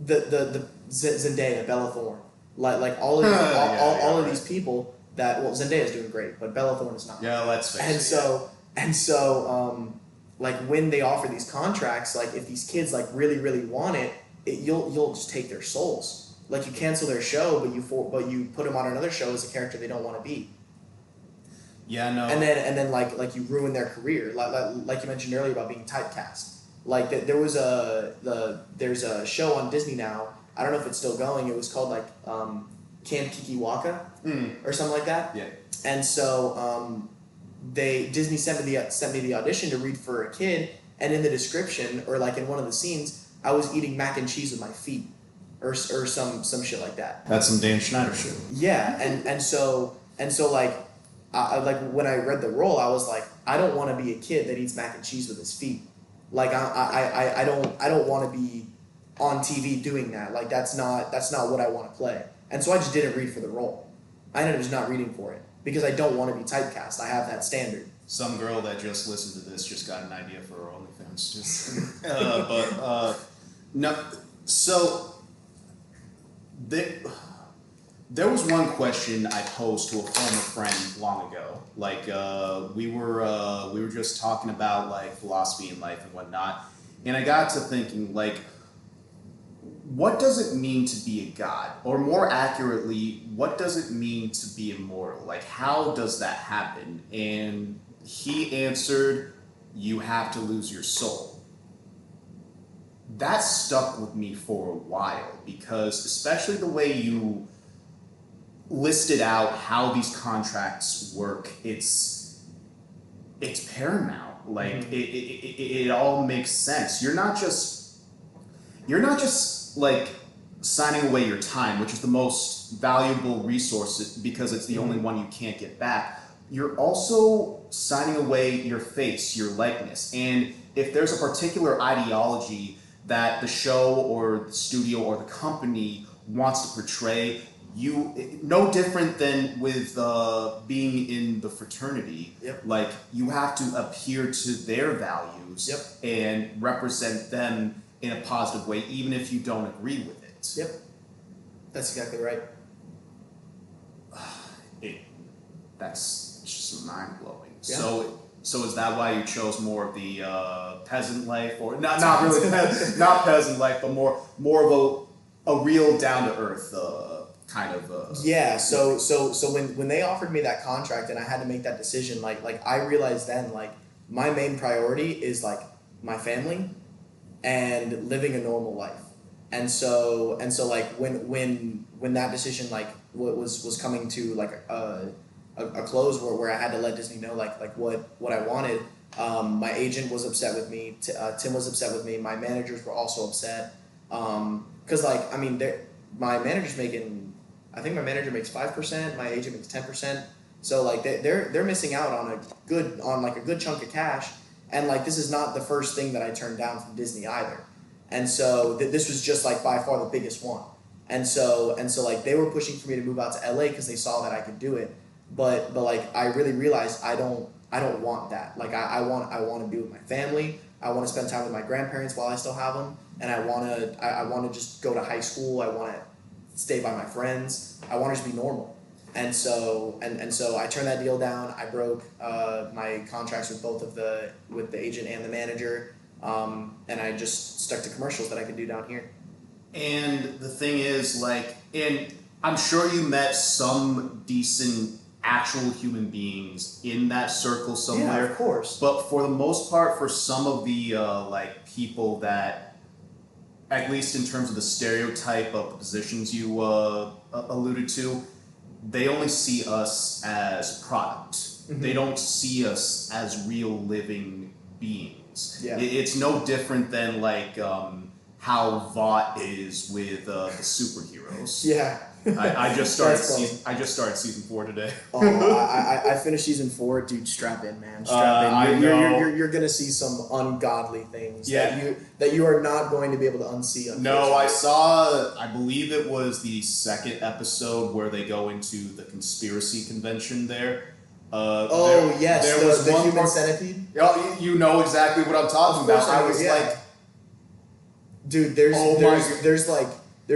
Speaker 3: the Zendaya, Bella Thorne, like all of these, all of these people that Zendaya's doing great, but Bella Thorne is not.
Speaker 2: Yeah, let's face it.
Speaker 3: And so like when they offer these contracts, like if these kids like really want it, you'll just take their souls. Like you cancel their show, but you put them on another show as a character they don't want to be.
Speaker 2: Yeah, no.
Speaker 3: And then like you ruin their career, like you mentioned earlier about being typecast. Like there's a show on Disney now. I don't know if it's still going. It was called like Camp Kikiwaka or something like that.
Speaker 2: Yeah.
Speaker 3: And so Disney sent me the audition to read for a kid, and in the description or like in one of the scenes, I was eating mac and cheese with my feet, or some shit like that.
Speaker 2: That's some Dan Schneider shit.
Speaker 3: Yeah, and so like like when I read the role, I was like, I don't want to be a kid that eats mac and cheese with his feet. Like I don't want to be on TV doing that. Like that's not what I want to play. And so I just didn't read for the role. I ended up just not reading for it because I don't want to be typecast. I have that standard.
Speaker 2: Some girl that just listened to this just got an idea for her OnlyFans. Just, no. So there was one question I posed to a former friend long ago. Like we were just talking about like philosophy in life and whatnot, and I got to thinking like, what does it mean to be a god? Or more accurately, what does it mean to be immortal? Like, how does that happen? And he answered, you have to lose your soul. That stuck with me for a while because especially the way you listed out how these contracts work, it's paramount. Like it all makes sense. You're not just like signing away your time, which is the most valuable resource because it's the only one you can't get back. You're also signing away your face, your likeness. And if there's a particular ideology that the show or the studio or the company wants to portray, no different than with being in the fraternity.
Speaker 3: Yep.
Speaker 2: Like you have to adhere to their values.
Speaker 3: Yep.
Speaker 2: And represent them in a positive way, even if you don't agree with it.
Speaker 3: Yep, that's exactly right.
Speaker 2: it that's just mind blowing.
Speaker 3: Yeah.
Speaker 2: So is that why you chose more of the peasant life, or not really not peasant life, but more of a real down to earth kind of
Speaker 3: Yeah, so when they offered me that contract and I had to make that decision, like I realized then, like, my main priority is like my family and living a normal life. And so like when that decision like was coming to like a close where I had to let Disney know like what I wanted. My agent was upset with me. Tim was upset with me. My managers were also upset. Because like, I mean, my manager's making, I think my manager makes 5%. My agent makes 10%. So like they're missing out on a good chunk of cash. And like, this is not the first thing that I turned down from Disney either. And so this was just like by far the biggest one. And so like they were pushing for me to move out to LA because they saw that I could do it. But like I really realized I don't want that. Like I want to be with my family. I want to spend time with my grandparents while I still have them, and I want to just go to high school. I want to stay by my friends. I want to just be normal. And so I turned that deal down. I broke my contracts with with the agent and the manager, and I just stuck to commercials that I could do down here.
Speaker 2: And the thing is, like, and I'm sure you met some decent actual human beings in that circle somewhere.
Speaker 3: Yeah, of course.
Speaker 2: But for the most part, for some of the like people that, at least in terms of the stereotype of the positions you alluded to, they only see us as product. Mm-hmm. They don't see us as real living beings.
Speaker 3: Yeah.
Speaker 2: It's no different than like how Vought is with the superheroes.
Speaker 3: Yeah.
Speaker 2: I just started season 4 today.
Speaker 3: I finished season 4, dude. Strap in, man. Strap in. You're gonna see some ungodly things.
Speaker 2: Yeah.
Speaker 3: that you are not going to be able to unsee.
Speaker 2: No, I believe it was the second episode where they go into the conspiracy convention there.
Speaker 3: Yes,
Speaker 2: there was
Speaker 3: the
Speaker 2: one
Speaker 3: human
Speaker 2: part,
Speaker 3: centipede.
Speaker 2: Oh, you know exactly what I'm talking about. I was like,
Speaker 3: dude, there's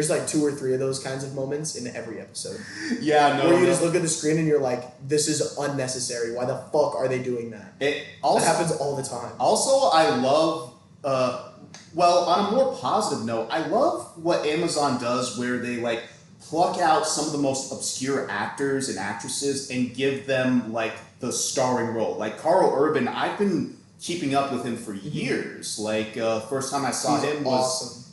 Speaker 3: like 2 or 3 of those kinds of moments in every episode.
Speaker 2: Yeah, no.
Speaker 3: Where you just look at the screen and you're like, this is unnecessary. Why the fuck are they doing that? That happens all the time.
Speaker 2: Also, I love, well, on a more positive note, I love what Amazon does where they like pluck out some of the most obscure actors and actresses and give them like the starring role. Like Carl Urban, I've been keeping up with him for years. Like first time I saw him was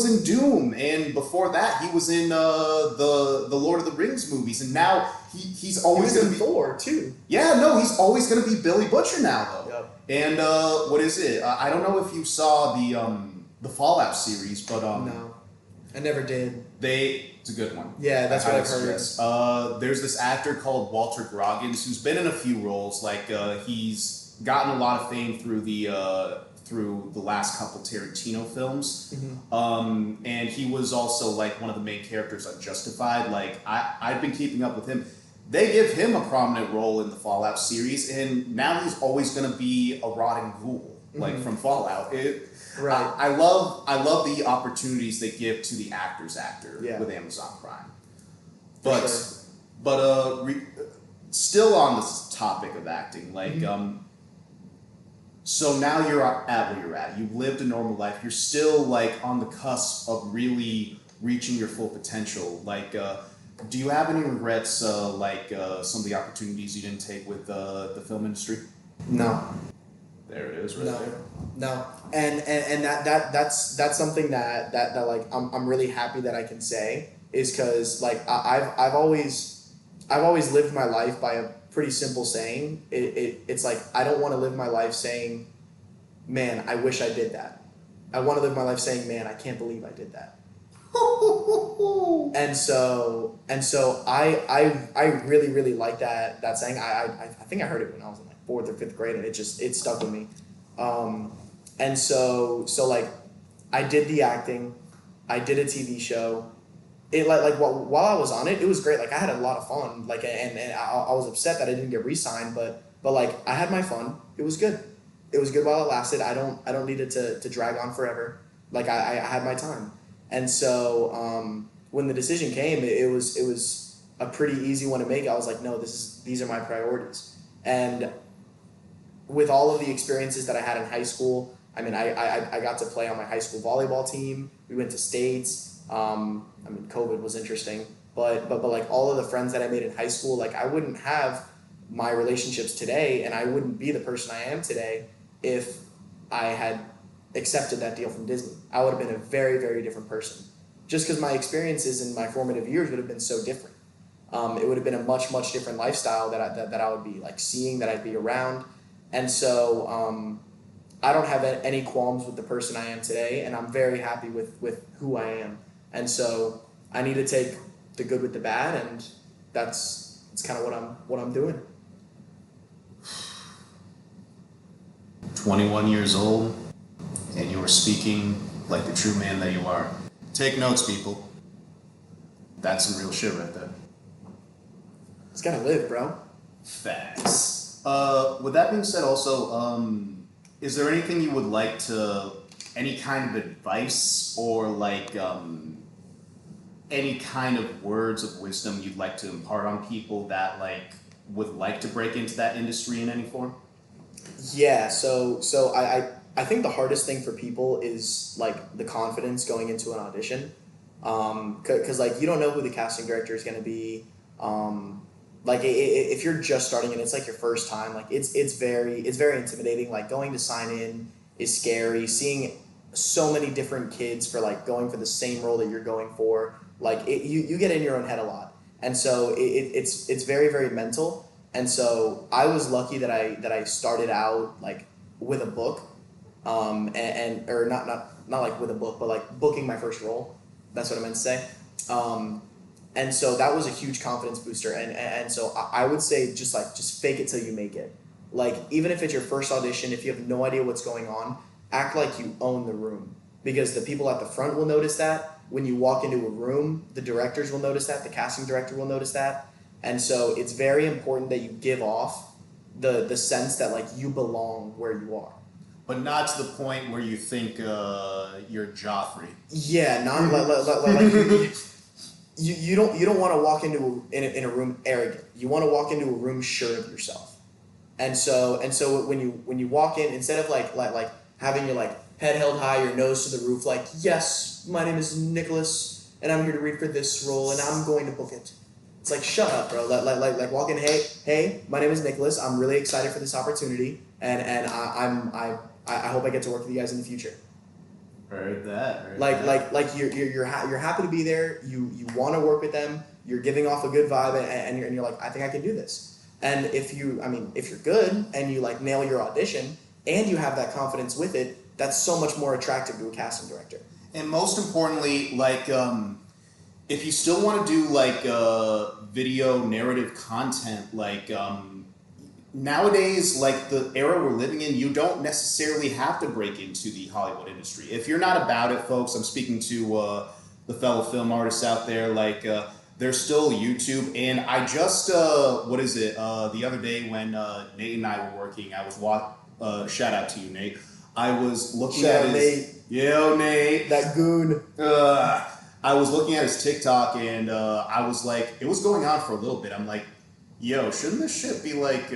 Speaker 2: in Doom, and before that he was in the Lord of the Rings movies, and now he's always going to be
Speaker 3: Thor too.
Speaker 2: Yeah, no, he's always going to be Billy Butcher now though.
Speaker 3: Yep.
Speaker 2: And what is it? I don't know if you saw the Fallout series, but
Speaker 3: no, I never did.
Speaker 2: It's a good one.
Speaker 3: Yeah, that's what I've heard.
Speaker 2: There's this actor called Walter Groggins who's been in a few roles. Like he's gotten a lot of fame through the last couple Tarantino films. Mm-hmm. And he was also like one of the main characters on Justified. Like I've been keeping up with him. They give him a prominent role in the Fallout series, and now he's always going to be a rotting ghoul, like from Fallout.
Speaker 3: Right.
Speaker 2: I love the opportunities they give to the actor's actor with Amazon Prime. But still on this topic of acting, like so now you're at where you're at. You've lived a normal life. You're still like on the cusp of really reaching your full potential. Like, do you have any regrets? Like some of the opportunities you didn't take with the film industry?
Speaker 3: No.
Speaker 2: There it is, right there.
Speaker 3: No, and that's something that like I'm really happy that I can say is because like I've always lived my life by a pretty simple saying. It's like I don't want to live my life saying, man, I wish I did that. I want to live my life saying, man, I can't believe I did that. and so I really like that saying. I think I heard it when I was in like 4th or 5th grade, and it stuck with me. And so like I did the acting, I did a TV show. It like while I was on it, it was great. Like I had a lot of fun. Like and I was upset that I didn't get re-signed, but like I had my fun. It was good. It was good while it lasted. I don't need it to drag on forever. Like I had my time. And so when the decision came, it was a pretty easy one to make. I was like, no, these are my priorities. And with all of the experiences that I had in high school, I mean, I got to play on my high school volleyball team. We went to states. I mean, COVID was interesting, but like all of the friends that I made in high school, like I wouldn't have my relationships today, and I wouldn't be the person I am today if I had accepted that deal from Disney. I would have been a very, very different person, just because my experiences in my formative years would have been so different. It would have been a much, much different lifestyle that I would be like seeing, that I'd be around. And so I don't have any qualms with the person I am today, and I'm very happy with who I am. And so I need to take the good with the bad, and that's kind of what I'm doing.
Speaker 2: 21 years old, and you are speaking like the true man that you are. Take notes, people. That's some real shit right there.
Speaker 3: It's gotta live, bro.
Speaker 2: Facts. With that being said, also, is there anything you would like to, any kind of advice or like any kind of words of wisdom you'd like to impart on people that like would like to break into that industry in any form?
Speaker 3: Yeah, so I think the hardest thing for people is like the confidence going into an audition, because like you don't know who the casting director is going to be. Like if you're just starting and it's like your first time, like it's very intimidating. Like going to sign in is scary. Seeing so many different kids for like going for the same role that you're going for, like you get in your own head a lot, and so it's very, very mental. And so I was lucky that I started out like with a book, and or not like with a book, but like booking my first role. That's what I meant to say. And so that was a huge confidence booster. And so I would say just fake it till you make it. Like even if it's your first audition, if you have no idea what's going on, act like you own the room, because the people at the front will notice that. When you walk into a room, the directors will notice that, the casting director will notice that. And so it's very important that you give off the sense that like you belong where you are.
Speaker 2: But not to the point where you think you're Joffrey.
Speaker 3: Yeah, not like you don't want to walk into in a room arrogant. You want to walk into a room sure of yourself. And so when you walk in, instead of like having your like head held high, your nose to the roof, like, yes, my name is Nicholas and I'm here to read for this role and I'm going to book it. It's like, shut up, bro. Like walk in, hey, my name is Nicholas. I'm really excited for this opportunity, and I hope I get to work with you guys in the future.
Speaker 2: Heard that.
Speaker 3: Like you're happy to be there. You want to work with them. You're giving off a good vibe, and you're like, I think I can do this. And if you're good and you like nail your audition and you have that confidence with it, that's so much more attractive to a casting director.
Speaker 2: And most importantly, like if you still want to do like video narrative content, like nowadays, like the era we're living in, you don't necessarily have to break into the Hollywood industry. If you're not about it, folks, I'm speaking to the fellow film artists out there, like there's still YouTube. And I just, the other day when Nate and I were working, I was shout out to you, Nate. I was looking at his... Yo, Nate.
Speaker 3: That goon.
Speaker 2: I was looking at his TikTok and I was like, it was going on for a little bit. I'm like, yo, shouldn't this shit be like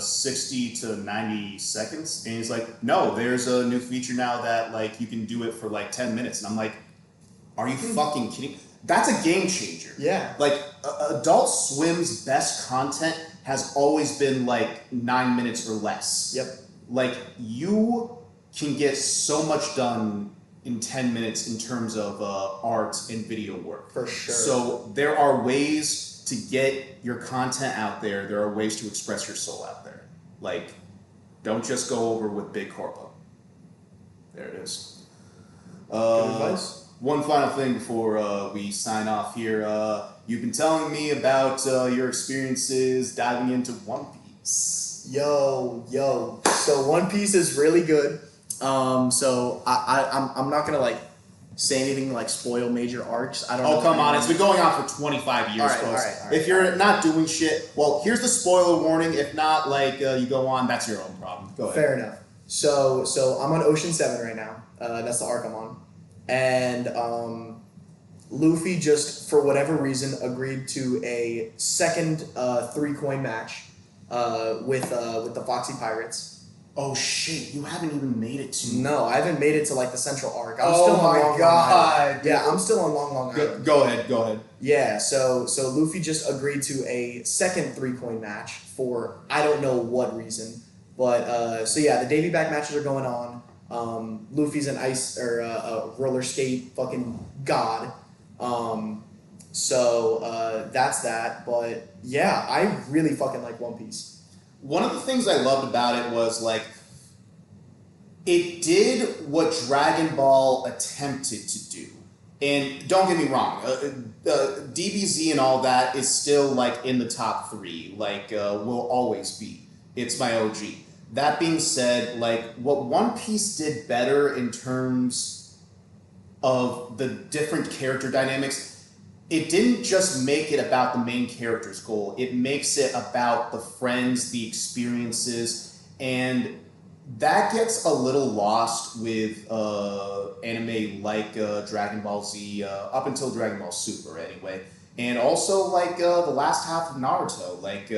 Speaker 2: 60 to 90 seconds? And he's like, no, there's a new feature now that like you can do it for like 10 minutes. And I'm like, are you fucking kidding? That's a game changer.
Speaker 3: Yeah.
Speaker 2: Like Adult Swim's best content has always been like 9 minutes or less.
Speaker 3: Yep.
Speaker 2: Like you can get so much done in 10 minutes in terms of art and video work.
Speaker 3: For sure.
Speaker 2: So there are ways to get your content out there. There are ways to express your soul out there. Like, don't just go over with big corpo. There it is.
Speaker 3: Good advice.
Speaker 2: One final thing before we sign off here. You've been telling me about your experiences diving into One Piece.
Speaker 3: Yo. So One Piece is really good. So I'm not gonna like say anything like spoil major arcs. I don't know.
Speaker 2: Oh, come on. It's been going on for 25 years, folks.
Speaker 3: All right,
Speaker 2: if you're not doing shit, well, here's the spoiler warning. If not, like, you go on, that's your own problem. Go ahead.
Speaker 3: Fair enough. So I'm on Ocean 7 right now. That's the arc I'm on. And Luffy just, for whatever reason, agreed to a second 3-coin match with the Foxy Pirates.
Speaker 2: Oh shit! You haven't even made it to.
Speaker 3: No, I haven't made it to like the Central Arc. I'm
Speaker 2: Oh
Speaker 3: still on
Speaker 2: my
Speaker 3: Long
Speaker 2: God,
Speaker 3: Island.
Speaker 2: dude.
Speaker 3: Yeah, I'm still on Long Island.
Speaker 2: Go ahead.
Speaker 3: Yeah, so Luffy just agreed to a second 3-coin match for I don't know what reason, but so yeah, the Davy back matches are going on. Luffy's an ice or a roller skate fucking god. That's that. But yeah, I really fucking like One Piece.
Speaker 2: One of the things I loved about it was like it did what Dragon Ball attempted to do. And don't get me wrong, DBZ and all that is still like in the top 3, like will always be. It's my OG. That being said, like what One Piece did better in terms of the different character dynamics, it didn't just make it about the main character's goal. It makes it about the friends, the experiences, and that gets a little lost with anime like Dragon Ball Z, up until Dragon Ball Super anyway. And also like the last half of Naruto. Like,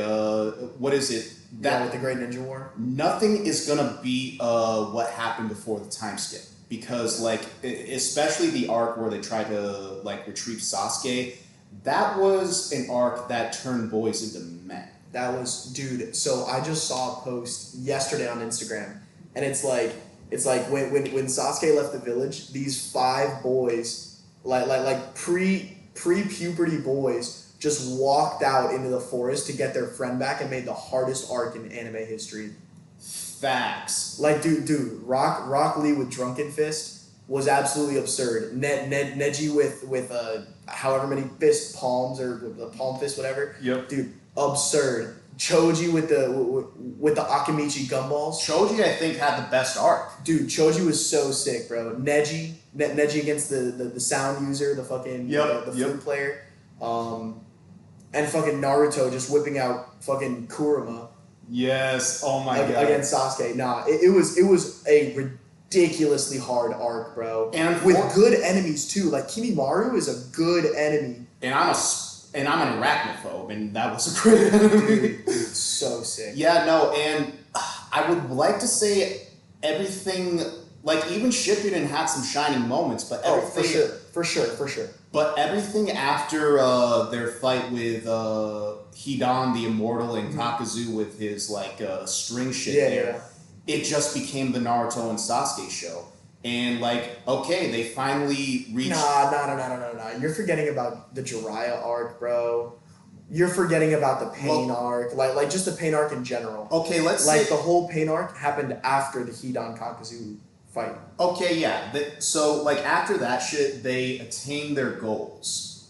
Speaker 2: what is it?
Speaker 3: With the Great Ninja War?
Speaker 2: Nothing is gonna be what happened before the time skip. Because like, especially the arc where they try to like retrieve Sasuke, that was an arc that turned boys into men.
Speaker 3: That was, dude. So I just saw a post yesterday on Instagram, and it's like when Sasuke left the village, these 5 boys, like pre-puberty boys, just walked out into the forest to get their friend back and made the hardest arc in anime history.
Speaker 2: Facts.
Speaker 3: Like, dude, Rock Lee with Drunken Fist was absolutely absurd. Neji with however many fist palms or the palm fist, whatever.
Speaker 2: Yep.
Speaker 3: Dude, absurd. Choji with the Akimichi gumballs.
Speaker 2: Choji, I think, had the best arc.
Speaker 3: Dude, Choji was so sick, bro. Neji against the sound user, the fucking the flute player, and fucking Naruto just whipping out fucking Kurama.
Speaker 2: Yes. Oh my god.
Speaker 3: Against Sasuke. Nah, it was a ridiculously hard arc, bro.
Speaker 2: And
Speaker 3: with good enemies too. Like Kimimaru is a good enemy.
Speaker 2: And I'm an arachnophobe, and that was a great enemy.
Speaker 3: Dude, so sick.
Speaker 2: Yeah, no, and I would like to say everything, like even Shippuden had some shining moments, but everything,
Speaker 3: for sure.
Speaker 2: But everything after their fight with Hidan the Immortal and Kakuzu with his like string shit it just became the Naruto and Sasuke show. And like, okay, they finally reached.
Speaker 3: Nah. You're forgetting about the Jiraiya arc, bro. You're forgetting about the Pain arc, like just the Pain arc in general.
Speaker 2: Okay, let's
Speaker 3: like
Speaker 2: say
Speaker 3: the whole Pain arc happened after the Hidan Kakuzu fight.
Speaker 2: Okay, yeah. So like after that shit, they attain their goals.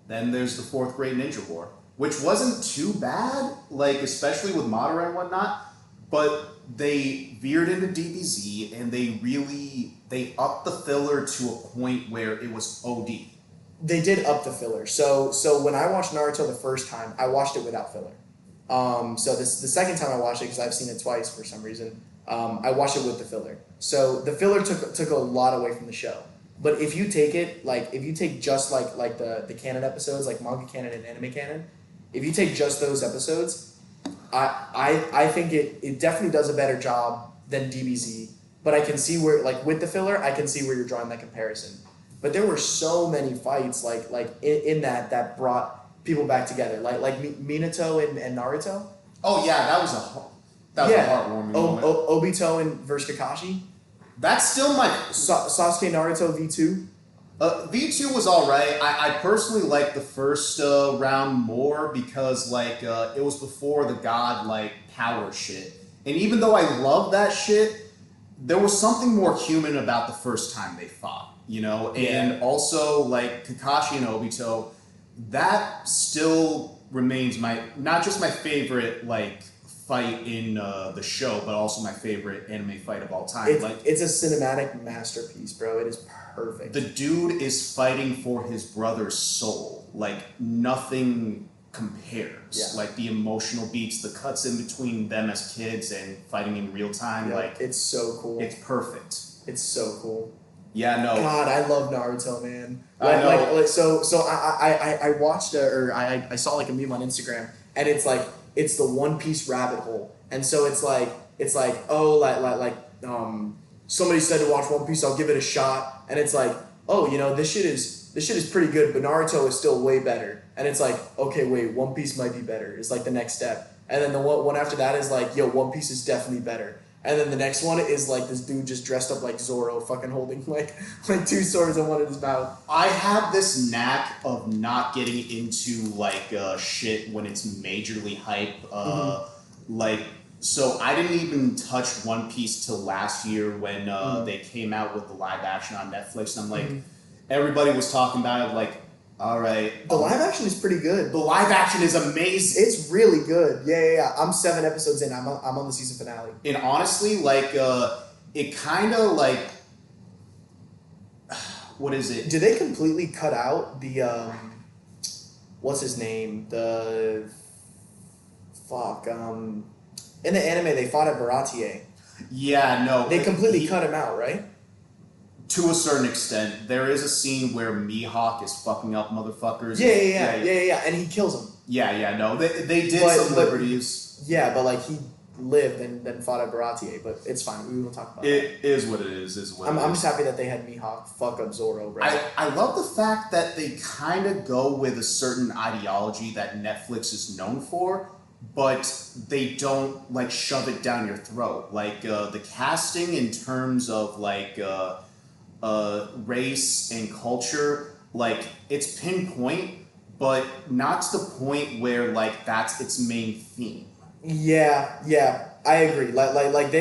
Speaker 2: Then there's the 4th Great Ninja War, which wasn't too bad, like especially with Madara and whatnot, but they veered into DBZ and they upped the filler to a point where it was OD.
Speaker 3: They did up the filler. So when I watched Naruto the first time, I watched it without filler. So the second time I watched it, because I've seen it twice for some reason, I watched it with the filler. So the filler took a lot away from the show. But if you take it, like if you take just like the canon episodes, like manga canon and anime canon, if you take just those episodes, I think it definitely does a better job than DBZ. But I can see where, like with the filler, I can see where you're drawing that comparison. But there were so many fights like in that brought people back together, like Minato and Naruto.
Speaker 2: Oh yeah, that was a heartwarming moment.
Speaker 3: Obito and versus Kakashi.
Speaker 2: That's still my
Speaker 3: Sasuke Naruto V2.
Speaker 2: V2 was alright. I personally liked the first round more because like it was before the god like power shit. And even though I love that shit, there was something more human about the first time they fought, you know? And also like Kakashi and Obito, that still remains not just my favorite like fight in the show, but also my favorite anime fight of all time.
Speaker 3: It's a cinematic masterpiece, bro. It is perfect.
Speaker 2: The dude is fighting for his brother's soul. Like nothing compares.
Speaker 3: Yeah.
Speaker 2: Like the emotional beats, the cuts in between them as kids and fighting in real time.
Speaker 3: Yeah,
Speaker 2: like
Speaker 3: it's so cool.
Speaker 2: It's perfect.
Speaker 3: It's so cool.
Speaker 2: Yeah, no.
Speaker 3: God, I love Naruto, man.
Speaker 2: I know.
Speaker 3: I watched I saw like a meme on Instagram, and it's like it's the One Piece rabbit hole, and so it's like oh somebody said to watch One Piece, I'll give it a shot, and it's like oh this shit is pretty good, but Naruto is still way better, and it's like okay wait One Piece might be better is like the next step, and then the one after that is like yo One Piece is definitely better. And then the next one is like this dude just dressed up like Zoro, fucking holding like two swords and one in his mouth.
Speaker 2: I have this knack of not getting into like shit when it's majorly hype. Like, so I didn't even touch One Piece till last year when they came out with the live action on Netflix, and I'm like, everybody was talking about it. Like, all right,
Speaker 3: The live action is pretty good.
Speaker 2: the live action is amazing.
Speaker 3: It's really good. Yeah. I'm 7 episodes in. I'm on the season finale.
Speaker 2: And honestly, like, it kind of like, what is it?
Speaker 3: Did they completely cut out the what's his name? The fuck in the anime they fought at Baratier.
Speaker 2: Yeah, no.
Speaker 3: They completely cut him out, right?
Speaker 2: To a certain extent, there is a scene where Mihawk is fucking up motherfuckers.
Speaker 3: Yeah. And he kills him.
Speaker 2: Yeah, no. They did some liberties.
Speaker 3: Yeah, but like he lived and then fought at Baratier, but it's fine. We won't talk about that.
Speaker 2: It is what it is.
Speaker 3: I'm just happy that they had Mihawk fuck up Zoro, bro.
Speaker 2: I love the fact that they kind of go with a certain ideology that Netflix is known for, but they don't like shove it down your throat. Like the casting in terms of like race and culture, like it's pinpoint, but not to the point where like that's its main theme.
Speaker 3: Yeah, I agree. Like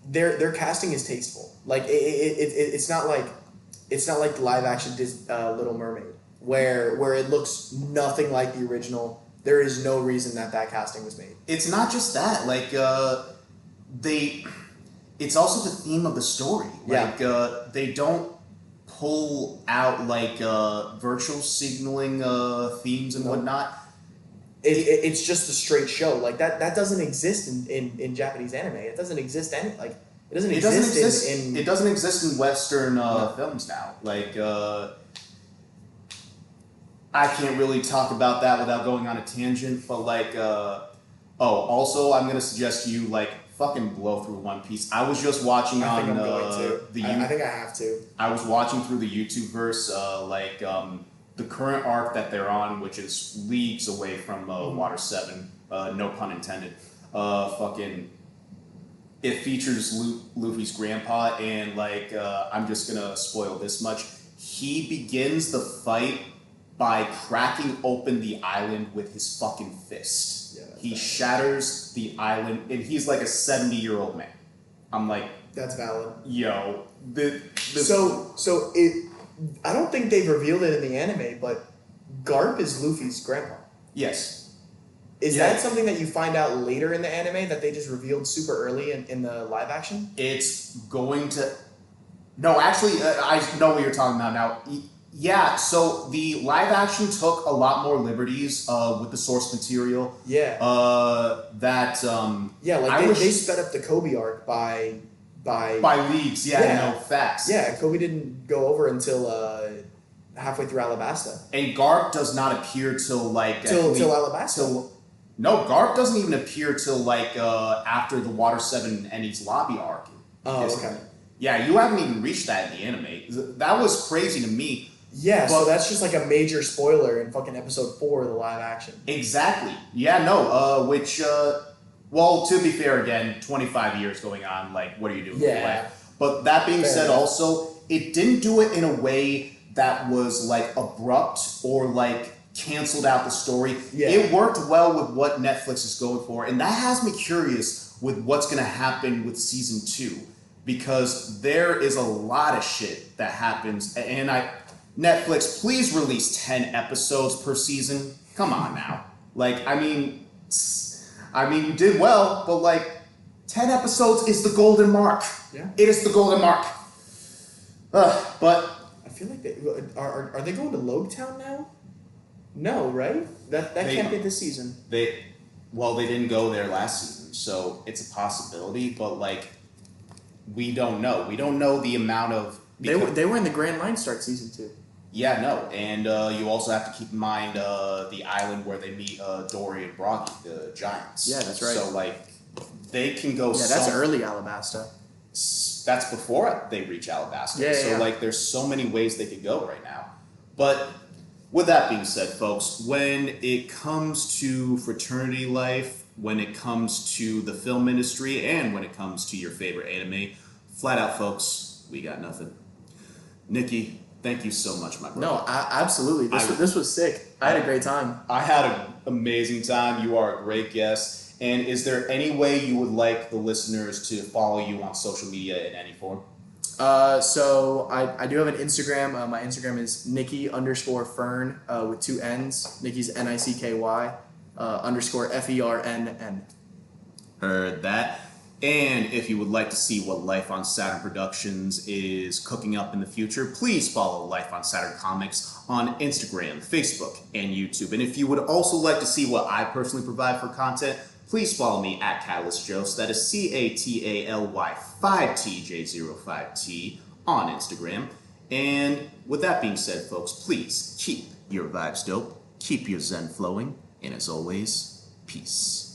Speaker 3: their casting is tasteful. Like it's not like the live action Little Mermaid where it looks nothing like the original. There is no reason that casting was made.
Speaker 2: It's not just that. Like it's also the theme of the story. Like they don't pull out like virtual signaling themes and whatnot.
Speaker 3: It's just a straight show. Like that doesn't exist in Japanese anime. It doesn't exist it doesn't exist in
Speaker 2: it doesn't exist in Western films now. Like I can't really talk about that without going on a tangent, but like also I'm gonna suggest you like fucking blow through One Piece. I was just watching
Speaker 3: I
Speaker 2: on
Speaker 3: think I'm going to. I think I have to.
Speaker 2: I was watching through the YouTube verse, the current arc that they're on, which is leagues away from Water 7, no pun intended. It features Luffy's grandpa, and like I'm just gonna spoil this much. He begins the fight by cracking open the island with his fucking fist.
Speaker 3: Yeah,
Speaker 2: he shatters the island, and he's like a 70-year-old man. I'm like,
Speaker 3: that's valid.
Speaker 2: Yo,
Speaker 3: I don't think they've revealed it in the anime, but Garp is Luffy's grandpa.
Speaker 2: Yes.
Speaker 3: Is that something that you find out later in the anime that they just revealed super early in the live action?
Speaker 2: It's going to... No, actually, I know what you're talking about now. Yeah, so the live action took a lot more liberties with the source material.
Speaker 3: Yeah. They sped up the Kobe arc by
Speaker 2: leagues. Yeah, no, facts.
Speaker 3: Yeah, Kobe didn't go over until halfway through Alabasta.
Speaker 2: And Garp does not appear till
Speaker 3: Alabasta.
Speaker 2: No, Garp doesn't even appear till like after the Water 7 Enies lobby arc.
Speaker 3: Oh, okay.
Speaker 2: Yeah, you haven't even reached that in the anime. That was crazy to me.
Speaker 3: Yeah, so that's just like a major spoiler in fucking episode 4 of the live action.
Speaker 2: Exactly. Yeah, no, well, to be fair, again, 25 years going on, like, what are you doing?
Speaker 3: Yeah.
Speaker 2: But that being said,
Speaker 3: enough.
Speaker 2: also, it didn't do it in a way that was, like, abrupt or, like, canceled out the story.
Speaker 3: Yeah.
Speaker 2: It worked well with what Netflix is going for, and that has me curious with what's going to happen with season 2, because there is a lot of shit that happens, and Netflix, please release 10 episodes per season. Come on now. Like, I mean, you did well, but like, 10 episodes is the golden mark.
Speaker 3: Yeah.
Speaker 2: It is the golden mark. But
Speaker 3: I feel like are they going to Logetown now? No, right? That can't be this season.
Speaker 2: They didn't go there last season, so it's a possibility, but like, we don't know. We don't know the amount of
Speaker 3: They were in the Grand Line Start season 2.
Speaker 2: Yeah, no, and you also have to keep in mind the island where they meet Dory and Broggy, the giants.
Speaker 3: Yeah, that's right.
Speaker 2: So like, they can go.
Speaker 3: Yeah, that's early Alabasta.
Speaker 2: That's before they reach Alabasta.
Speaker 3: Yeah,
Speaker 2: so
Speaker 3: yeah.
Speaker 2: like, there's so many ways they could go right now. But with that being said, folks, when it comes to fraternity life, when it comes to the film industry, and when it comes to your favorite anime, flat out, folks, we got nothing. Nikki, thank you so much, my brother.
Speaker 3: No, absolutely. This was sick. I had a great time.
Speaker 2: I had an amazing time. You are a great guest. And is there any way you would like the listeners to follow you on social media in any form?
Speaker 3: So I do have an Instagram. My Instagram is Nikki_Fern with 2 N's. Nikki's NICKY _FERNN.
Speaker 2: Heard that. And if you would like to see what Life on Saturn Productions is cooking up in the future, please follow Life on Saturn Comics on Instagram, Facebook, and YouTube. And if you would also like to see what I personally provide for content, please follow me at Catalyst Joe. So that is CATALY 5TJ05T on Instagram. And with that being said, folks, please keep your vibes dope, keep your zen flowing, and as always, peace.